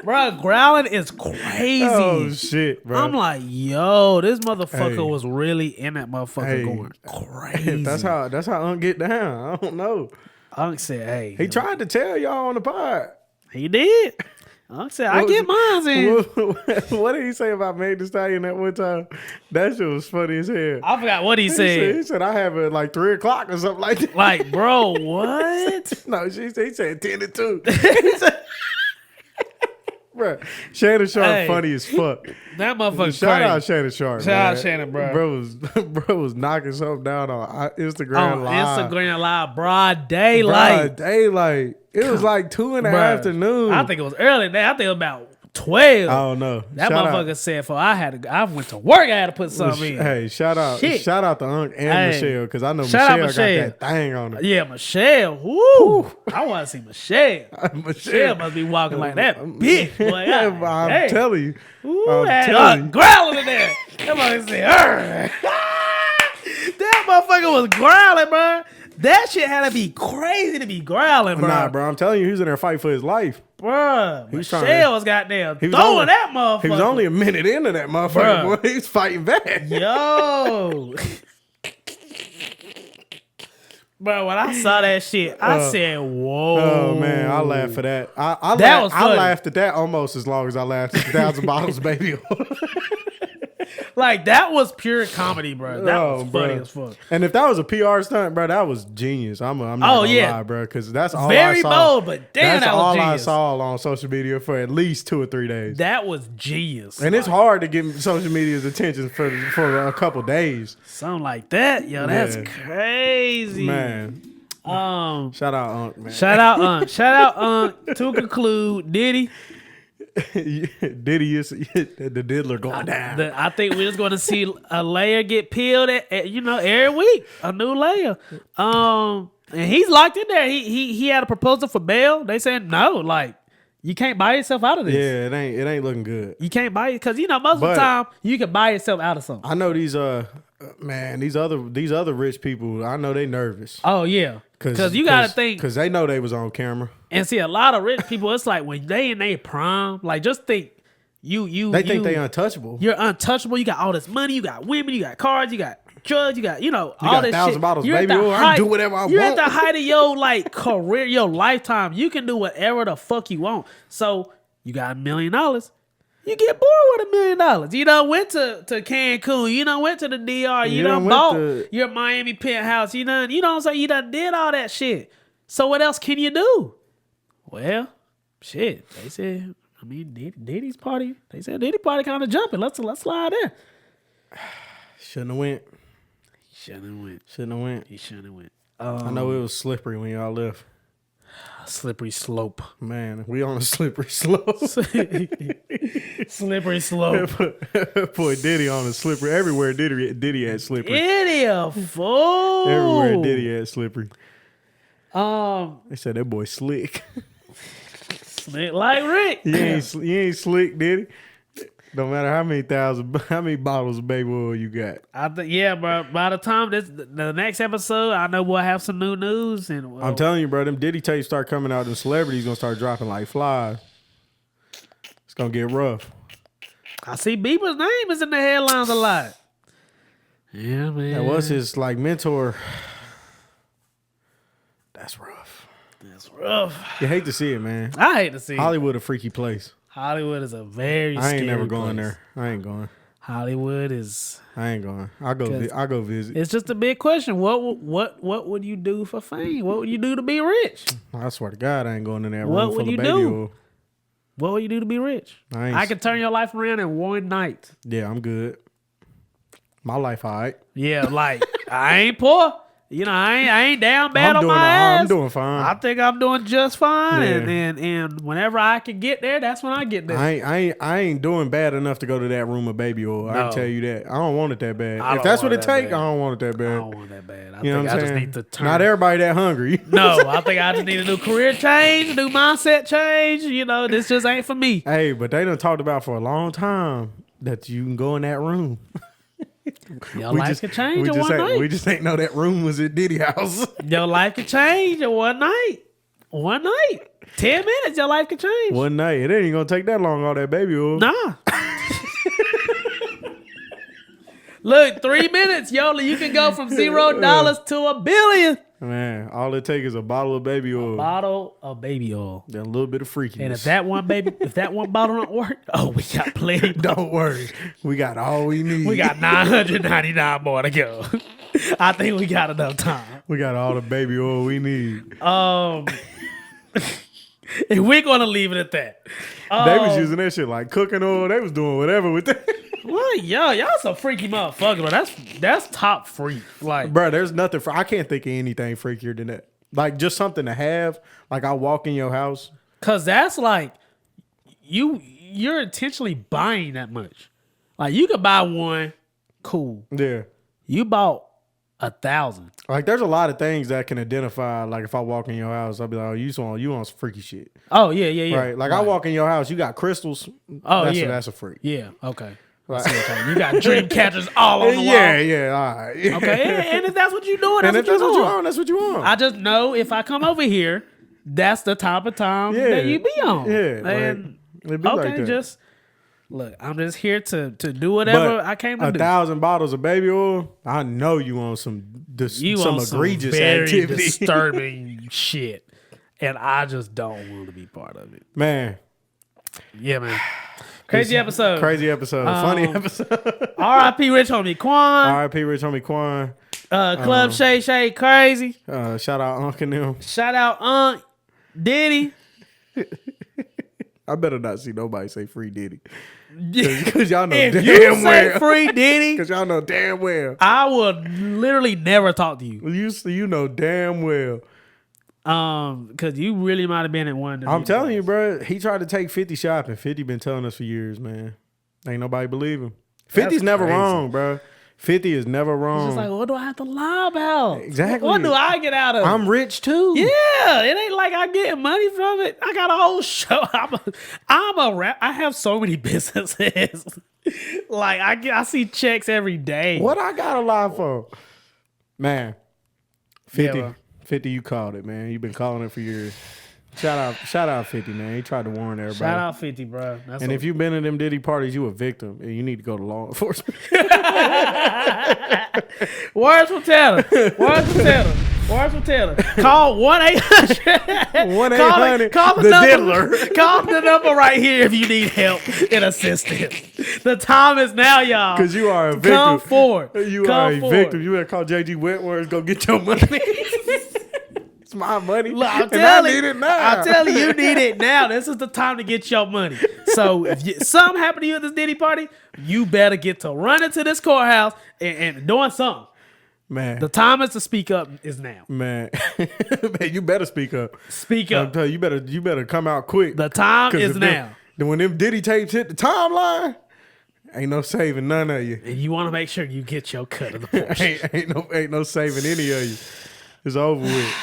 Bro, growling is crazy. Oh, shit, bro. I'm like, yo, this motherfucker was really in that motherfucker going crazy. That's how Unk get down. I don't know. Unk said, hey. He tried to tell y'all on the pod. He did. Unk said, I get mine in. What did he say about Meg Thee Stallion that one time? That shit was funny as hell. I forgot what he said. He said, I have it like 3 o'clock or something like that. Like, bro, what? No, he said 10 to 2. He said, bro, Shannon Sharp funny as fuck. That motherfucker Shout crazy. out Shannon Sharp. Shout out Shannon, bro. Bro was knocking something down on Instagram live. Instagram live, broad daylight. Broad daylight. It was like 2 in the afternoon. I think it was early. I think it was about 12. I don't know. That motherfucker said, I went to work, I had to put something in. Hey, shout out to Unk and Michelle, because I know Michelle got that thing on her. Yeah, Michelle. Woo. I want to see Michelle. Michelle must be walking like that bitch. Boy, I'm telling you. Ooh, growling in there. That motherfucker said, that motherfucker was growling, bro. That shit had to be crazy to be growling, bro. Nah, bro, I'm telling you, he was in there fighting for his life. Bruh, Michelle was goddamn throwing that motherfucker. He was only a minute into that motherfucker, boy. He was fighting back. Yo. Bro, when I saw that shit, I said, whoa. Oh, man, I laughed for that. I laughed at that almost as long as I laughed at 1,000 bottles, baby. Like that was pure comedy, bro. That was funny as fuck. And if that was a PR stunt, bro, that was genius. I'm not gonna lie, bro, because that's all very I saw. bold, but damn, that's that was all genius. I saw on social media for at least 2 or 3 days. That was genius. And it's hard to get social media's attention for a couple days. Something like that, yo. That's crazy, man. Shout out Unc, man. Shout out Unc. To conclude, Diddy. Diddy is the diddler going down. I think we're just going to see a layer get peeled at every week, a new layer. And he's locked in there. He had a proposal for bail. They said no, like you can't buy yourself out of this. Yeah, it ain't looking good. You can't buy it because most of the time you can buy yourself out of something. I know these these other rich people. I know they nervous. Oh yeah, because you got to think because they know they was on camera. And see, a lot of rich people, it's like when they in their prime, like just think They think they untouchable. You're untouchable. You got all this money. You got women. You got cars. You got drugs. You got all this 1,000 shit. bottles, You're baby. I can do whatever I want. You're at the height of your career, your lifetime. You can do whatever the fuck you want. So you got $1 million. You get bored with $1 million. You done went to Cancun. You done went to the DR. You done bought your Miami penthouse. You know what I'm saying? You done did all that shit. So what else can you do? Well, shit. They said, Diddy's party. They said Diddy party kind of jumping. Let's slide there. Shouldn't have went. He shouldn't have went. I know it was slippery when y'all left. Slippery slope. Man, we on a slippery slope. Slippery slope. Boy, Diddy on a slippery. Everywhere Diddy had slippery. Diddy a fool. Everywhere Diddy had slippery. They said that boy slick. Slick like Rick. You ain't slick, Diddy. No matter how many bottles of baby oil you got. I think bro. By the time the next episode, I know we'll have some new news. And I'm telling you, bro, them Diddy tapes start coming out, them celebrities gonna start dropping like flies. It's gonna get rough. I see Bieber's name is in the headlines a lot. Yeah, man. That was his mentor. That's rough. You hate to see it, man. I hate to see Hollywood a freaky place. Hollywood is a very I ain't never scary going place. there. I ain't going. Hollywood is. I ain't going. I'll go visit. It's just a big question. What would you do for fame? What would you do to be rich? I swear to God, I ain't going in that What room would full you of baby do? oil. What would you do to be rich? I could turn your life around in one night. Yeah, I'm good. My life, all right. Yeah, like I ain't poor. I ain't down bad on my ass. I'm doing fine. I think I'm doing just fine. Yeah. And whenever I can get there, that's when I get there. I ain't doing bad enough to go to that room of baby oil. I can tell you that. I don't want it that bad. If that's what it takes, I don't want it that bad. I don't want that bad. I you know think what I'm I saying? just need to turn. Not everybody that hungry. No, I think I just need a new career change, a new mindset change. This just ain't for me. Hey, but they done talked about for a long time that you can go in that room. Your life could change in one night. We just ain't know that room was at Diddy house. Your life could change in one night. 10 minutes, your life could change. One night. It ain't gonna take that long, all that baby oil. Nah. Look, 3 minutes, Yola. You can go from $0 to $1 billion. Man, all it takes is a bottle of baby oil. Bottle of baby oil. Then a little bit of freakiness. And if that one bottle don't work, we got plenty. Don't worry. We got all we need. We got 999 more to go. I think we got enough time. We got all the baby oil we need. And we're gonna leave it at that. They was using that shit like cooking oil. They was doing whatever with that. What? Y'all some freaky motherfuckers, bro. That's top freak. Like, bro, there's nothing. I can't think of anything freakier than that. Like just something to have. Like I walk in your house. Cause that's like you're intentionally buying that much. Like you could buy one, cool. Yeah. You bought 1,000. Like there's a lot of things that can identify. Like if I walk in your house, I'll be like, "Oh, you on some freaky shit." Oh yeah. Right. Like I walk in your house, you got crystals. Oh that's a freak. Yeah. Okay. You got dream catchers all on the wall. Yeah, all right. Yeah. Okay, and if that's what you're doing, that's what you want. That's what you want. I just know if I come over here, that's the type of time that you be on. Yeah, and it be like that. just look. I'm just here to do whatever I came to do. 1,000 bottles of baby oil. I know you on some egregious very activity, disturbing shit, and I just don't want to be part of it. Man. Yeah, man. Crazy episode. Crazy episode. Funny episode. R.I.P. Rich Homie Quan. R.I.P. Rich Homie Quan. Club Shay crazy. Shout out Unc and them. Shout out Unc. Diddy. I better not see nobody say free Diddy. Because y'all know if damn you say well. free Diddy, Because y'all know damn well. I would literally never talk to you. You know damn well. Because you really might have been at one. I'm telling you, bro. He tried to take 50 shopping. 50 been telling us for years, man. Ain't nobody believe him. 50's never wrong, bro. 50 is never wrong. It's just like, what do I have to lie about? Exactly. What do I get out of it? I'm rich too. Yeah, it ain't like I'm getting money from it. I got a whole show. I'm a rap. I have so many businesses. Like I see checks every day. What I got a lie for? Man, 50. Yeah, 50, you called it, man. You've been calling it for years. Shout out 50, man. He tried to warn everybody. Shout out 50, bro. And if you've been in them Diddy parties, you a victim, and you need to go to law enforcement. Words will tell her. Words will tell her. Words will tell her. Call 1-800. 1-800. Call the the number. diddler. Call the number right here if you need help and assistance. The time is now, y'all. Because you are a victim. Come forward. You Come are a forward. victim. You better call JG Wentworth, go get your money. It's my money. Look, I'm and I telling need it now. I'm telling you need it now. This is the time to get your money. So if something happened to you at this Diddy party, you better get to running to this courthouse and doing something. Man. The time is to speak up is now. Man. Man, you better speak up. Speak I'm up. telling you, you better come out quick. The time is now. Then when them Diddy tapes hit the timeline, ain't no saving none of you. And you want to make sure you get your cut of the portion. ain't no saving any of you. It's over with.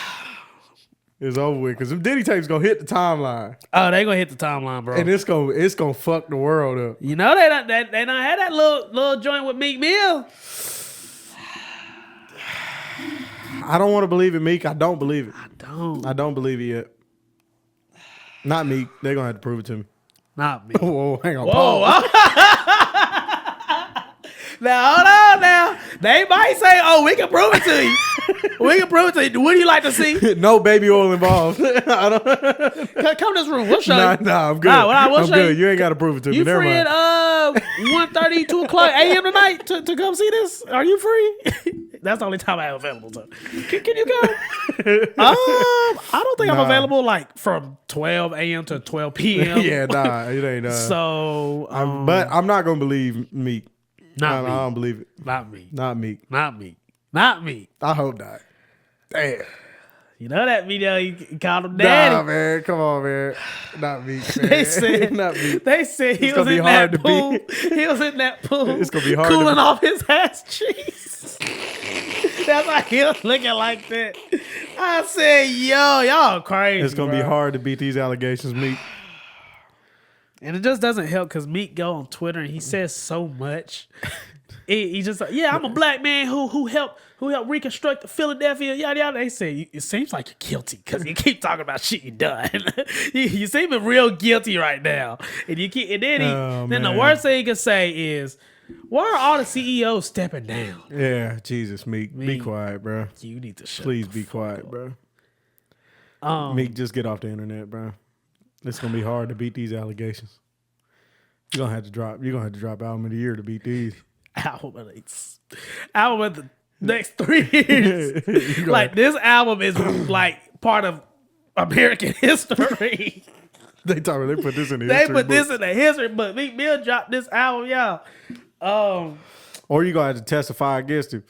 It's over with because them Diddy tapes gonna hit the timeline. Oh, they gonna hit the timeline, bro. And it's gonna fuck the world up. You know they done had that little joint with Meek Mill. I don't want to believe it, Meek. I don't believe it. I don't believe it yet. Not Meek. They're gonna have to prove it to me. Not me. Whoa, hang on. Whoa. Now, hold on now. They might say, oh, we can prove it to you. We can prove it to you. What do you like to see? No baby oil involved. Come to this room. We'll show you. Nah, I'm good. We'll show good. You ain't got to prove it to me. You Never free mind. at 1:30, 2 o'clock a.m. tonight to come see this? Are you free? That's the only time I have available. So. Can you go? I don't think I'm available like from 12 a.m. to 12 p.m. Yeah, nah, it ain't. So, but I'm not gonna believe Meek. Not me. I don't believe it. Not me. Not Meek. Not me. Not me. I hope not. Damn. You know that video he called him daddy. Nah, man. Come on, man. Not Meek, man. They said, not Meek. They said he It's was gonna be in hard that to pool. beat. He was in that pool. It's gonna be hard to cooling beat. off his ass cheeks. That's why he was looking like that. I said, yo, y'all crazy. It's gonna be hard to beat these allegations, Meek. And it just doesn't help because Meek go on Twitter and he says so much. He just like, yeah, I'm a black man who helped reconstruct Philadelphia, yada yada. They say it seems like you're guilty because you keep talking about shit you done. you seem real guilty right now, and then the worst thing he can say is, why are all the CEOs stepping down? Yeah, Jesus, Meek, be quiet, bro. You need to shut. Please be quiet, bro. Meek, just get off the internet, bro. It's gonna be hard to beat these allegations. You're gonna have to drop album of the year to beat these. Album of the next 3 years. Like this album is like part of American history. They put this in the They history put book. this in the history book. Meek Mill dropped this album, y'all. Or you gonna have to testify against him.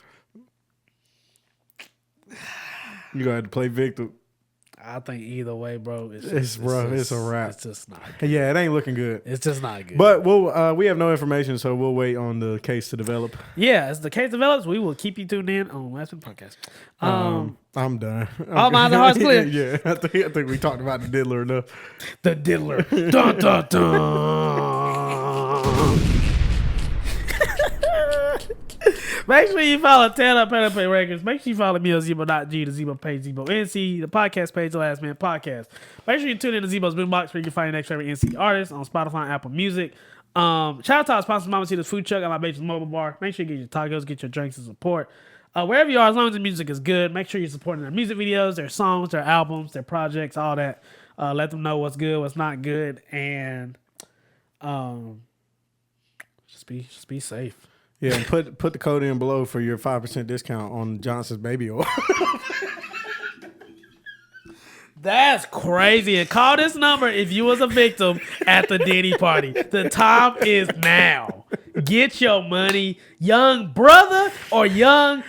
You gonna have to play victim. I think either way, bro, It's rough. It's a wrap. It's just not good. Yeah, it ain't looking good. It's just not good. But we have no information, so we'll wait on the case to develop. Yeah, as the case develops, we will keep you tuned in on Last Week Podcast. I'm done. All minds and hearts clear. Yeah, I think we talked about the diddler enough. The diddler. Dun, dun, dun. Make sure you follow Taylor Pen Pay Records. Make sure you follow me on Zebo.G, the Zebo page, Zebo NC, the podcast page, The Last Man Podcast. Make sure you tune in to Zebo's Boombox where you can find your next favorite NC artist on Spotify and Apple Music. Shout out to our sponsor, MAMACITAS Food Truck at my Baby's Mobile Bar. Make sure you get your tacos, get your drinks and support. Wherever you are, as long as the music is good, make sure you're supporting their music videos, their songs, their albums, their projects, all that. Let them know what's good, what's not good, and Just be safe. Yeah, and put the code in below for your 5% discount on Johnson's baby oil. That's crazy. And call this number if you was a victim at the Diddy party. The time is now. Get your money, young brother or young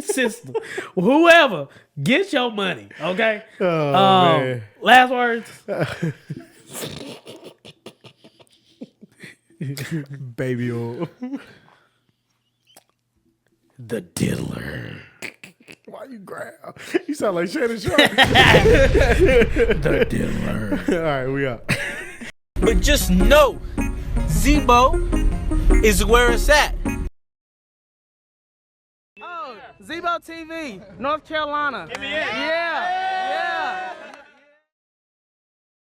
sister. Whoever, get your money, okay? Oh, man. Last words? Baby oil. The diddler. Why you growl? You sound like Shannon Sharp. The diddler. All right, we up. But just know, Zebo is where it's at. Oh, Zebo TV, North Carolina. Yeah.